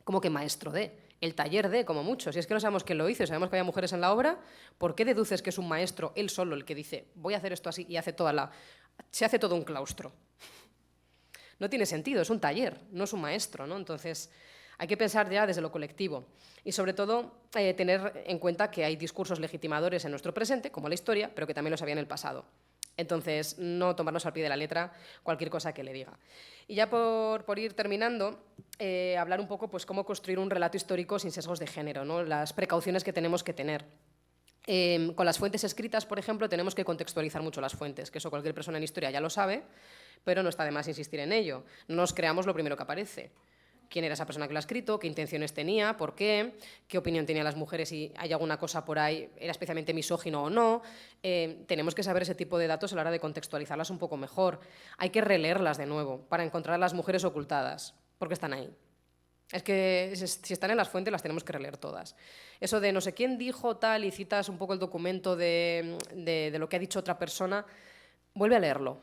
S2: ¿Cómo que maestro de? El taller de, como mucho. Si es que no sabemos quién lo hizo, sabemos que había mujeres en la obra, ¿por qué deduces que es un maestro, él solo, el que dice, voy a hacer esto así y se hace todo un claustro? No tiene sentido, es un taller, no es un maestro, ¿no? Entonces, hay que pensar ya desde lo colectivo y, sobre todo, tener en cuenta que hay discursos legitimadores en nuestro presente, como la historia, pero que también los había en el pasado. Entonces, no tomarnos al pie de la letra cualquier cosa que le diga. Y ya por ir terminando, hablar un poco pues, cómo construir un relato histórico sin sesgos de género, ¿no? Las precauciones que tenemos que tener. Con las fuentes escritas, por ejemplo, tenemos que contextualizar mucho las fuentes, que eso cualquier persona en historia ya lo sabe, pero no está de más insistir en ello. No nos creamos lo primero que aparece. ¿Quién era esa persona que lo ha escrito? ¿Qué intenciones tenía? ¿Por qué? ¿Qué opinión tenían las mujeres? Si hay alguna cosa por ahí, ¿era especialmente misógino o no? Tenemos que saber ese tipo de datos a la hora de contextualizarlas un poco mejor. Hay que releerlas de nuevo para encontrar a las mujeres ocultadas, porque están ahí. Es que si están en las fuentes las tenemos que releer todas. Eso de no sé quién dijo tal y citas un poco el documento de lo que ha dicho otra persona, vuelve a leerlo,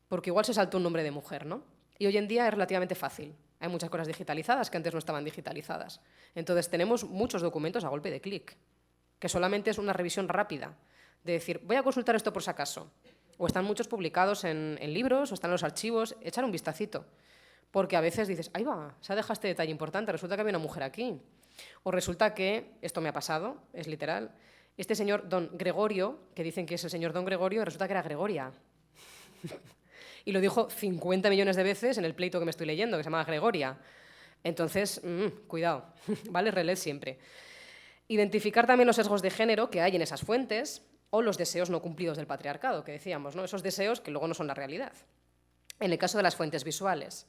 S2: porque igual se saltó un nombre de mujer, ¿no? Y hoy en día es relativamente fácil. Hay muchas cosas digitalizadas que antes no estaban digitalizadas. Entonces tenemos muchos documentos a golpe de clic, que solamente es una revisión rápida, de decir, voy a consultar esto por si acaso. O están muchos publicados en libros, o están en los archivos, echar un vistacito. Porque a veces dices, ahí va, se ha dejado este detalle importante, resulta que había una mujer aquí. O resulta que, esto me ha pasado, es literal, este señor don Gregorio, que dicen que es el señor don Gregorio, resulta que era Gregoria. Y lo dijo 50 millones de veces en el pleito que me estoy leyendo, que se llama Gregoria. Entonces, cuidado, ¿vale? Reled siempre. Identificar también los sesgos de género que hay en esas fuentes o los deseos no cumplidos del patriarcado, que decíamos, ¿no? Esos deseos que luego no son la realidad. En el caso de las fuentes visuales,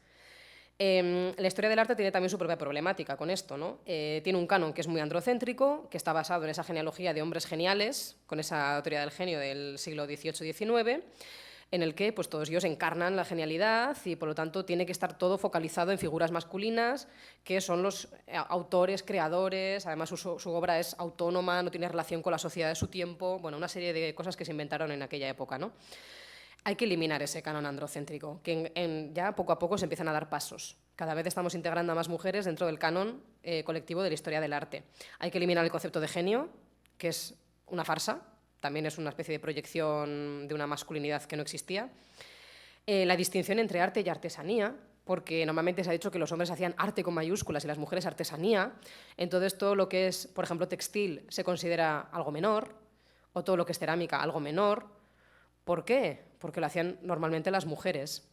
S2: la historia del arte tiene también su propia problemática con esto, ¿no? Tiene un canon que es muy androcéntrico, que está basado en esa genealogía de hombres geniales, con esa teoría del genio del siglo XVIII-XIX, en el que pues, todos ellos encarnan la genialidad y, por lo tanto, tiene que estar todo focalizado en figuras masculinas, que son los autores, creadores, además su obra es autónoma, no tiene relación con la sociedad de su tiempo, bueno, una serie de cosas que se inventaron en aquella época, ¿no? Hay que eliminar ese canon androcéntrico, que ya poco a poco se empiezan a dar pasos. Cada vez estamos integrando a más mujeres dentro del canon colectivo de la historia del arte. Hay que eliminar el concepto de genio, que es una farsa, también es una especie de proyección de una masculinidad que no existía. La distinción entre arte y artesanía, porque normalmente se ha dicho que los hombres hacían arte con mayúsculas y las mujeres artesanía. Entonces todo lo que es, por ejemplo, textil se considera algo menor, o todo lo que es cerámica algo menor. ¿Por qué? Porque lo hacían normalmente las mujeres,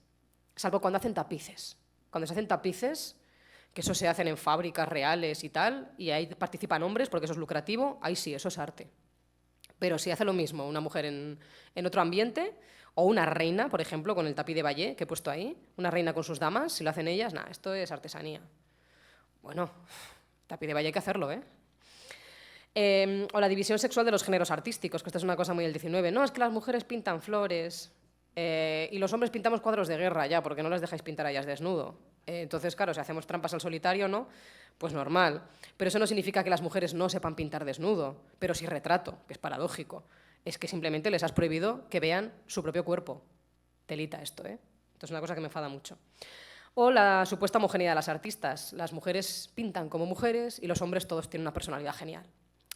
S2: salvo cuando hacen tapices. Cuando se hacen tapices, que eso se hacen en fábricas reales y tal, y ahí participan hombres porque eso es lucrativo, ahí sí, eso es arte. Pero si hace lo mismo una mujer en otro ambiente, o una reina, por ejemplo, con el tapiz de Vallée que he puesto ahí, una reina con sus damas, si lo hacen ellas, nada, esto es artesanía. Bueno, tapiz de Vallée hay que hacerlo, ¿eh? O la división sexual de los géneros artísticos, que esta es una cosa muy del 19. No, es que las mujeres pintan flores y los hombres pintamos cuadros de guerra ya, porque no les dejáis pintar a ellas desnudo. Entonces, claro, si hacemos trampas al solitario, ¿no? Pues normal. Pero eso no significa que las mujeres no sepan pintar desnudo, pero sí retrato, que es paradójico. Es que simplemente les has prohibido que vean su propio cuerpo. Telita esto, ¿eh? Esto es una cosa que me enfada mucho. O la supuesta homogeneidad de las artistas. Las mujeres pintan como mujeres y los hombres todos tienen una personalidad genial.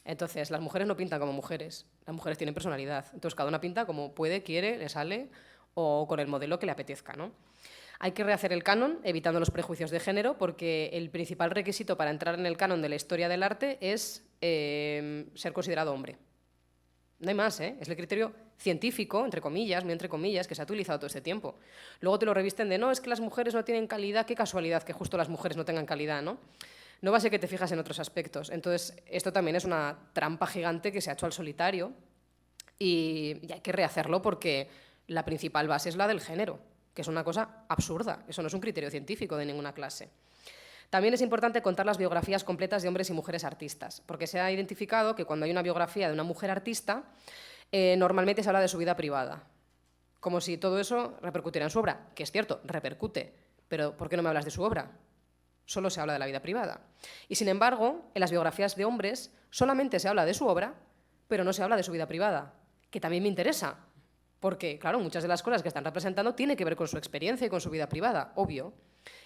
S2: Entonces, las mujeres no pintan como mujeres, las mujeres tienen personalidad. Entonces, cada una pinta como puede, quiere, le sale o con el modelo que le apetezca, ¿no? Hay que rehacer el canon, evitando los prejuicios de género, porque el principal requisito para entrar en el canon de la historia del arte es ser considerado hombre. No hay más, ¿eh? Es el criterio científico, entre comillas, muy entre comillas, que se ha utilizado todo este tiempo. Luego te lo revisten de, no, es que las mujeres no tienen calidad, qué casualidad que justo las mujeres no tengan calidad, ¿no? No va a ser que te fijas en otros aspectos. Entonces, esto también es una trampa gigante que se ha hecho al solitario y hay que rehacerlo porque la principal base es la del género, que es una cosa absurda. Eso no es un criterio científico de ninguna clase. También es importante contar las biografías completas de hombres y mujeres artistas, porque se ha identificado que cuando hay una biografía de una mujer artista, normalmente se habla de su vida privada, como si todo eso repercutiera en su obra, que es cierto, repercute, pero ¿por qué no me hablas de su obra? Solo se habla de la vida privada. Y sin embargo, en las biografías de hombres solamente se habla de su obra, pero no se habla de su vida privada, que también me interesa, porque, claro, muchas de las cosas que están representando tienen que ver con su experiencia y con su vida privada, obvio.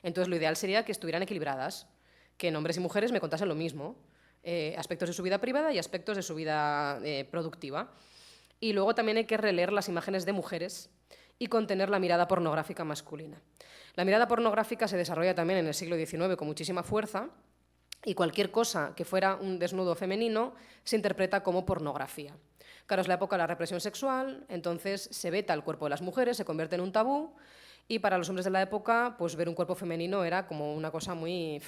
S2: Entonces, lo ideal sería que estuvieran equilibradas, que en hombres y mujeres me contasen lo mismo, aspectos de su vida privada y aspectos de su vida productiva. Y luego también hay que releer las imágenes de mujeres y contener la mirada pornográfica masculina. La mirada pornográfica se desarrolla también en el siglo XIX con muchísima fuerza y cualquier cosa que fuera un desnudo femenino se interpreta como pornografía. Claro, es la época de la represión sexual, entonces se veta el cuerpo de las mujeres, se convierte en un tabú. Y para los hombres de la época, pues ver un cuerpo femenino era como una cosa muy...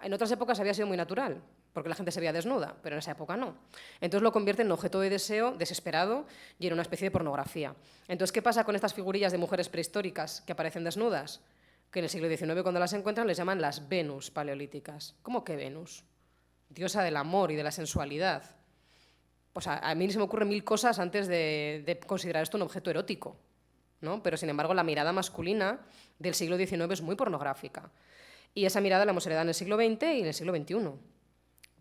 S2: En otras épocas había sido muy natural, porque la gente se veía desnuda, pero en esa época no. Entonces lo convierte en objeto de deseo desesperado y en una especie de pornografía. Entonces, ¿qué pasa con estas figurillas de mujeres prehistóricas que aparecen desnudas? Que en el siglo XIX, cuando las encuentran, les llaman las Venus paleolíticas. ¿Cómo que Venus? Diosa del amor y de la sensualidad. Pues a mí se me ocurren mil cosas antes de considerar esto un objeto erótico, ¿no? Pero, sin embargo, la mirada masculina del siglo XIX es muy pornográfica. Y esa mirada la hemos heredado en el siglo XX y en el siglo XXI.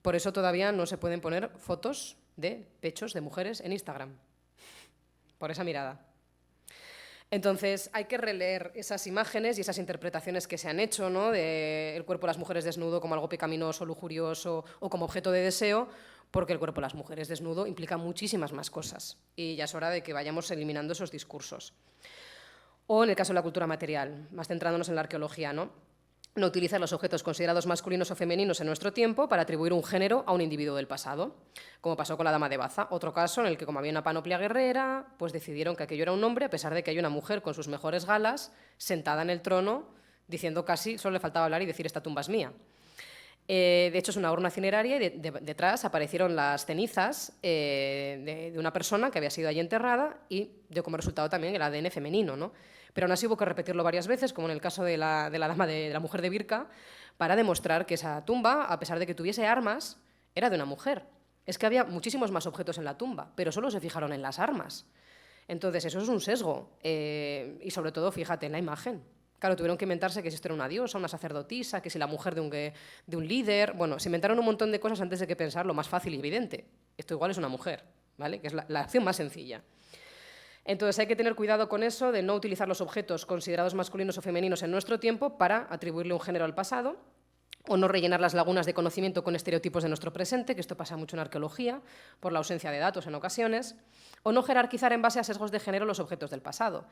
S2: Por eso todavía no se pueden poner fotos de pechos de mujeres en Instagram. Por esa mirada. Entonces, hay que releer esas imágenes y esas interpretaciones que se han hecho, ¿no? Del cuerpo de las mujeres desnudo como algo pecaminoso, lujurioso o como objeto de deseo, porque el cuerpo de las mujeres desnudo implica muchísimas más cosas. Y ya es hora de que vayamos eliminando esos discursos. O en el caso de la cultura material, más centrándonos en la arqueología, ¿no? No utilizar los objetos considerados masculinos o femeninos en nuestro tiempo para atribuir un género a un individuo del pasado, como pasó con la dama de Baza. Otro caso en el que, como había una panoplia guerrera, pues decidieron que aquello era un hombre, a pesar de que hay una mujer con sus mejores galas, sentada en el trono, diciendo casi, solo le faltaba hablar y decir esta tumba es mía. De hecho, es una urna cineraria y detrás aparecieron las cenizas de una persona que había sido allí enterrada y dio como resultado también el ADN femenino, ¿no? Pero aún así hubo que repetirlo varias veces, como en el caso de la dama de la mujer de Birka, para demostrar que esa tumba, a pesar de que tuviese armas, era de una mujer. Es que había muchísimos más objetos en la tumba, pero solo se fijaron en las armas. Entonces, eso es un sesgo. Y sobre todo, fíjate en la imagen. Claro, tuvieron que inventarse que si esto era una diosa, una sacerdotisa, que si la mujer de un líder... Bueno, se inventaron un montón de cosas antes de que pensar lo más fácil y evidente. Esto igual es una mujer, ¿vale? Que es la acción más sencilla. Entonces hay que tener cuidado con eso de no utilizar los objetos considerados masculinos o femeninos en nuestro tiempo para atribuirle un género al pasado, o no rellenar las lagunas de conocimiento con estereotipos de nuestro presente, que esto pasa mucho en arqueología, por la ausencia de datos en ocasiones, o no jerarquizar en base a sesgos de género los objetos del pasado.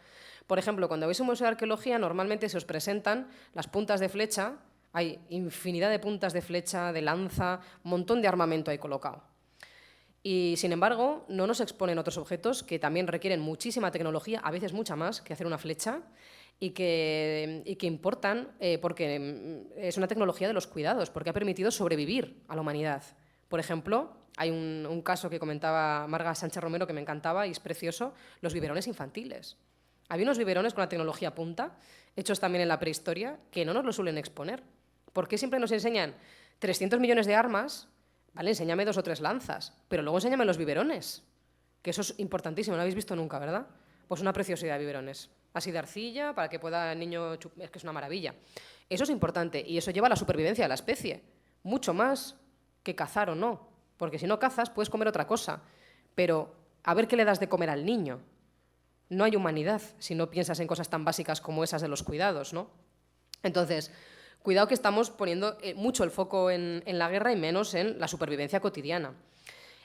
S2: Por ejemplo, cuando veis un museo de arqueología, normalmente se os presentan las puntas de flecha, hay infinidad de puntas de flecha, de lanza, un montón de armamento ahí colocado. Y, sin embargo, no nos exponen otros objetos que también requieren muchísima tecnología, a veces mucha más que hacer una flecha, y que importan porque es una tecnología de los cuidados, porque ha permitido sobrevivir a la humanidad. Por ejemplo, hay un caso que comentaba Marga Sánchez Romero que me encantaba y es precioso, los biberones infantiles. Había unos biberones con la tecnología punta, hechos también en la prehistoria, que no nos lo suelen exponer. ¿Por qué siempre nos enseñan 300 millones de armas? Vale, enséñame 2 o 3 lanzas, pero luego enséñame los biberones, que eso es importantísimo, no lo habéis visto nunca, ¿verdad? Pues una preciosidad de biberones, así de arcilla, para que pueda el niño chupar, es que es una maravilla. Eso es importante y eso lleva a la supervivencia de la especie, mucho más que cazar o no, porque si no cazas puedes comer otra cosa, pero a ver qué le das de comer al niño. No hay humanidad si no piensas en cosas tan básicas como esas de los cuidados, ¿no? Entonces, cuidado que estamos poniendo mucho el foco en la guerra y menos en la supervivencia cotidiana.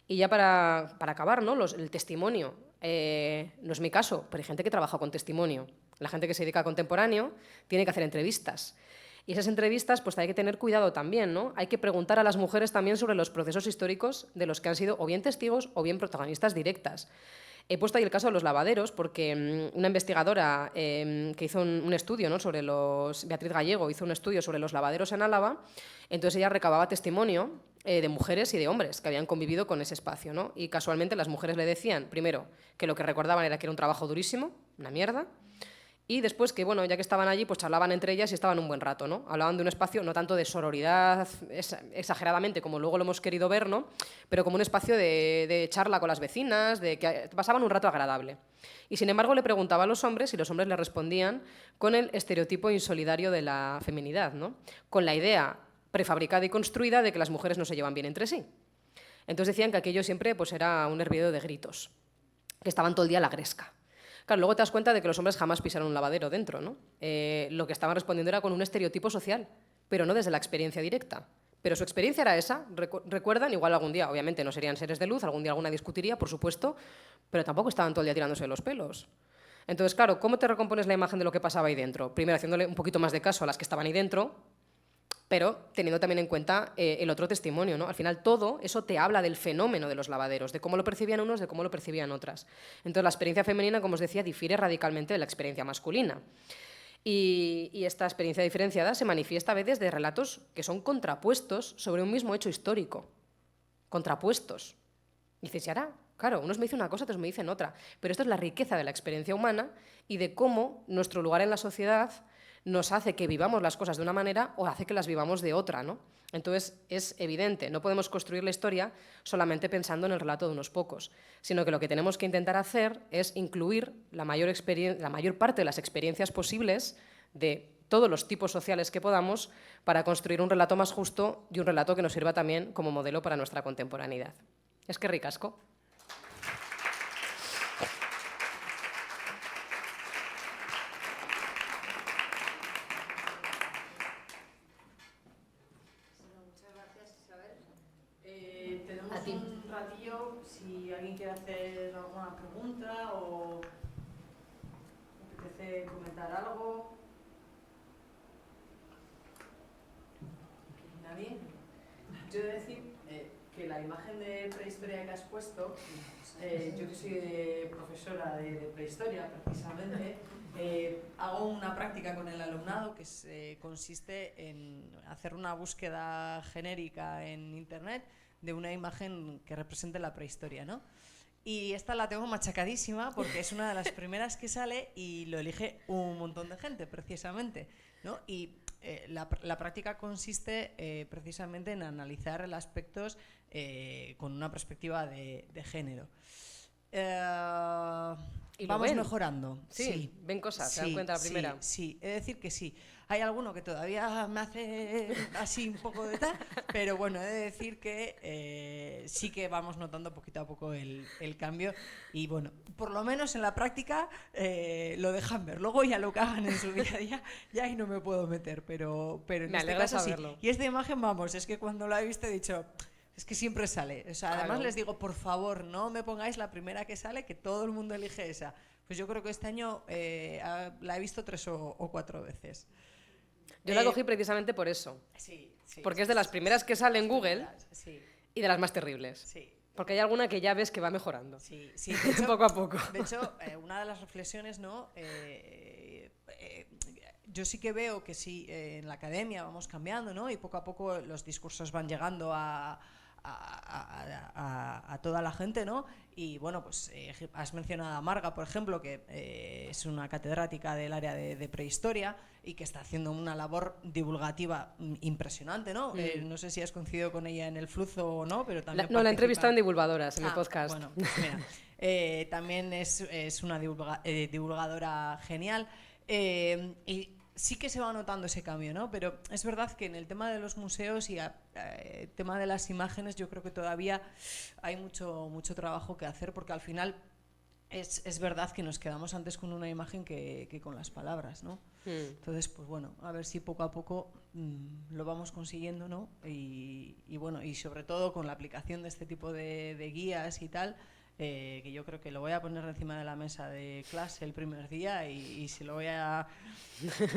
S2: Y ya para acabar, ¿no? El testimonio. no es mi caso, pero hay gente que trabaja con testimonio. La gente que se dedica a contemporáneo tiene que hacer entrevistas. Y esas entrevistas, pues hay que tener cuidado también, ¿no? Hay que preguntar a las mujeres también sobre los procesos históricos de los que han sido o bien testigos o bien protagonistas directas. He puesto ahí el caso de los lavaderos porque una investigadora que hizo un estudio, ¿no?, sobre Beatriz Gallego hizo un estudio sobre los lavaderos en Álava, entonces ella recababa testimonio de mujeres y de hombres que habían convivido con ese espacio, ¿no? Y casualmente las mujeres le decían, primero, que lo que recordaban era que era un trabajo durísimo, una mierda, y después que, bueno, ya que estaban allí, pues charlaban entre ellas y estaban un buen rato, ¿no? Hablaban de un espacio no tanto de sororidad exageradamente como luego lo hemos querido ver, ¿no?, pero como un espacio de charla con las vecinas, de que pasaban un rato agradable. Y sin embargo le preguntaba a los hombres y los hombres le respondían con el estereotipo insolidario de la feminidad, ¿no?, con la idea prefabricada y construida de que las mujeres no se llevan bien entre sí. Entonces decían que aquello siempre pues, era un hervidero de gritos, que estaban todo el día a la gresca. Claro, luego te das cuenta de que los hombres jamás pisaron un lavadero dentro, ¿no? Lo que estaban respondiendo era con un estereotipo social, pero no desde la experiencia directa. Pero su experiencia era esa, recuerdan, igual algún día, obviamente no serían seres de luz, algún día alguna discutiría, por supuesto, pero tampoco estaban todo el día tirándose de los pelos. Entonces, claro, ¿cómo te recompones la imagen de lo que pasaba ahí dentro? Primero, haciéndole un poquito más de caso a las que estaban ahí dentro, pero teniendo también en cuenta el otro testimonio, ¿no? Al final todo eso te habla del fenómeno de los lavaderos, de cómo lo percibían unos, de cómo lo percibían otras. Entonces la experiencia femenina, como os decía, difiere radicalmente de la experiencia masculina. Y esta experiencia diferenciada se manifiesta a veces de relatos que son contrapuestos sobre un mismo hecho histórico. Contrapuestos. Y dices, ¿y ahora? Claro, unos me dicen una cosa, otros me dicen otra. Pero esto es la riqueza de la experiencia humana y de cómo nuestro lugar en la sociedad nos hace que vivamos las cosas de una manera o hace que las vivamos de otra, ¿no? Entonces es evidente, no podemos construir la historia solamente pensando en el relato de unos pocos, sino que lo que tenemos que intentar hacer es incluir la mayor parte de las experiencias posibles de todos los tipos sociales que podamos para construir un relato más justo y un relato que nos sirva también como modelo para nuestra contemporaneidad. Eskerrik asko.
S1: Un ratillo, si alguien quiere hacer alguna pregunta o apetece comentar algo. ¿Nadie? Yo he de decir que la imagen de prehistoria que has puesto, yo que soy profesora de prehistoria precisamente, hago una práctica con el alumnado que consiste en hacer una búsqueda genérica en internet de una imagen que represente la prehistoria, ¿no? Y esta la tengo machacadísima porque es una de las primeras que sale y lo elige un montón de gente, precisamente, ¿no? Y la práctica consiste precisamente en analizar el aspectos con una perspectiva de género.
S2: ¿Y
S1: vamos mejorando?
S2: Sí, ven cosas, se dan cuenta la primera.
S1: Sí, he de decir que sí. Hay alguno que todavía me hace así un poco de tal, pero bueno, he de decir que sí que vamos notando poquito a poco el cambio y bueno, por lo menos en la práctica lo dejan ver. Luego ya lo que hagan en su día a día, ya ahí no me puedo meter, pero en
S2: me
S1: este caso
S2: saberlo.
S1: Sí. Y esta imagen, vamos, es que cuando la he visto he dicho... Es que siempre sale. O sea, además les digo, por favor, no me pongáis la primera que sale, que todo el mundo elige esa. Pues yo creo que este año la he visto 3 o 4 veces.
S2: Yo la cogí precisamente por eso.
S1: Sí.
S2: Porque es de las primeras que sale en Google y de las más terribles.
S1: Sí.
S2: Porque hay alguna que ya ves que va mejorando.
S1: Sí. De hecho,
S2: poco a poco.
S1: De hecho, una de las reflexiones, ¿no? Yo sí que veo que sí, en la academia vamos cambiando, ¿no? Y poco a poco los discursos van llegando a toda la gente, ¿no? Y bueno, pues has mencionado a Marga, por ejemplo, que es una catedrática del área de prehistoria y que está haciendo una labor divulgativa impresionante, ¿no? No sé si has coincidido con ella en el Fluzo o no, pero también
S2: la he entrevistado en Divulgadoras, en mi podcast.
S1: Bueno, pues mira, también es una divulgadora genial y sí que se va notando ese cambio, ¿no? Pero es verdad que en el tema de los museos y el tema de las imágenes yo creo que todavía hay mucho trabajo que hacer porque al final es verdad que nos quedamos antes con una imagen que con las palabras, ¿no? Entonces, pues bueno, a ver si poco a poco lo vamos consiguiendo, ¿no? Y bueno, y sobre todo con la aplicación de este tipo de guías y tal, que yo creo que lo voy a poner encima de la mesa de clase el primer día y se lo voy a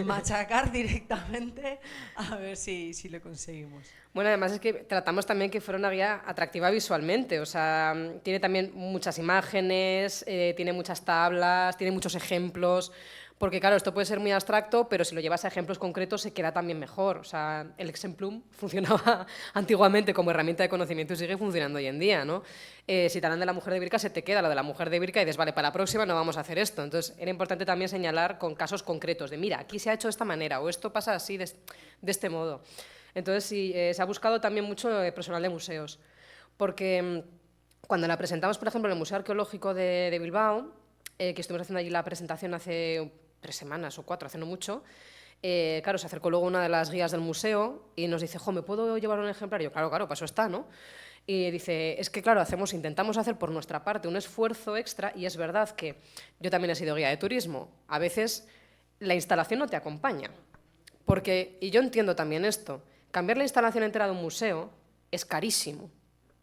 S1: machacar directamente a ver si lo conseguimos.
S2: Bueno, además es que tratamos también que fuera una guía atractiva visualmente, o sea, tiene también muchas imágenes, tiene muchas tablas, tiene muchos ejemplos, porque claro, esto puede ser muy abstracto, pero si lo llevas a ejemplos concretos se queda también mejor. O sea, el exemplum funcionaba antiguamente como herramienta de conocimiento y sigue funcionando hoy en día, ¿no? Si te hablan de la mujer de Birka, se te queda lo de la mujer de Birka y dices, vale, para la próxima no vamos a hacer esto. Entonces, era importante también señalar con casos concretos de, mira, aquí se ha hecho de esta manera o esto pasa así, de este modo. Entonces, sí, se ha buscado también mucho personal de museos, porque cuando la presentamos, por ejemplo, en el Museo Arqueológico de Bilbao, que estuvimos haciendo allí la presentación hace 3 semanas o 4, hace no mucho, claro, se acercó luego una de las guías del museo y nos dice, jo, ¿me puedo llevar un ejemplar? Y yo, claro, para eso está, ¿no? Y dice, es que claro, intentamos hacer por nuestra parte un esfuerzo extra y es verdad que yo también he sido guía de turismo. A veces la instalación no te acompaña. Porque, y yo entiendo también esto, cambiar la instalación entera de un museo es carísimo,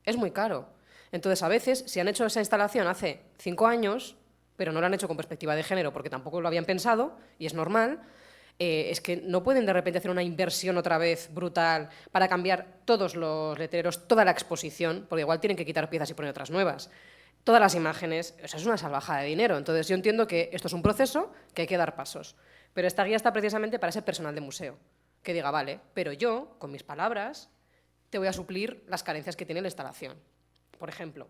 S2: es muy caro. Entonces, a veces, si han hecho esa instalación hace 5 años, pero no lo han hecho con perspectiva de género porque tampoco lo habían pensado, y es normal, es que no pueden de repente hacer una inversión otra vez brutal para cambiar todos los letreros, toda la exposición, porque igual tienen que quitar piezas y poner otras nuevas. Todas las imágenes, o sea, es una salvajada de dinero. Entonces, yo entiendo que esto es un proceso que hay que dar pasos. Pero esta guía está precisamente para ese personal de museo, que diga, vale, pero yo, con mis palabras, te voy a suplir las carencias que tiene la instalación, por ejemplo.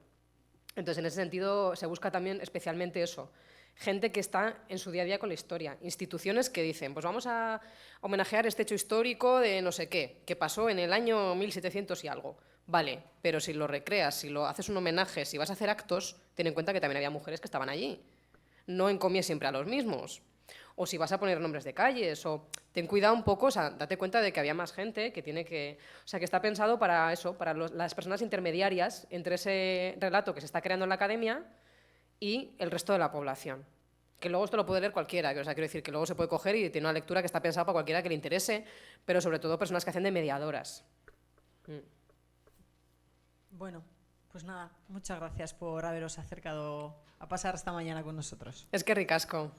S2: Entonces, en ese sentido, se busca también especialmente eso, gente que está en su día a día con la historia, instituciones que dicen, pues vamos a homenajear este hecho histórico de no sé qué, que pasó en el año 1700 y algo. Vale, pero si lo recreas, si lo haces un homenaje, si vas a hacer actos, ten en cuenta que también había mujeres que estaban allí. No encomies siempre a los mismos. O si vas a poner nombres de calles, o ten cuidado un poco, o sea, date cuenta de que había más gente que tiene que... O sea, que está pensado para eso, para las personas intermediarias entre ese relato que se está creando en la academia y el resto de la población. Que luego esto lo puede leer cualquiera, o sea, quiero decir que luego se puede coger y tiene una lectura que está pensada para cualquiera que le interese, pero sobre todo personas que hacen de mediadoras.
S1: Bueno, pues nada, muchas gracias por haberos acercado a pasar esta mañana con nosotros.
S2: Es que ricasco.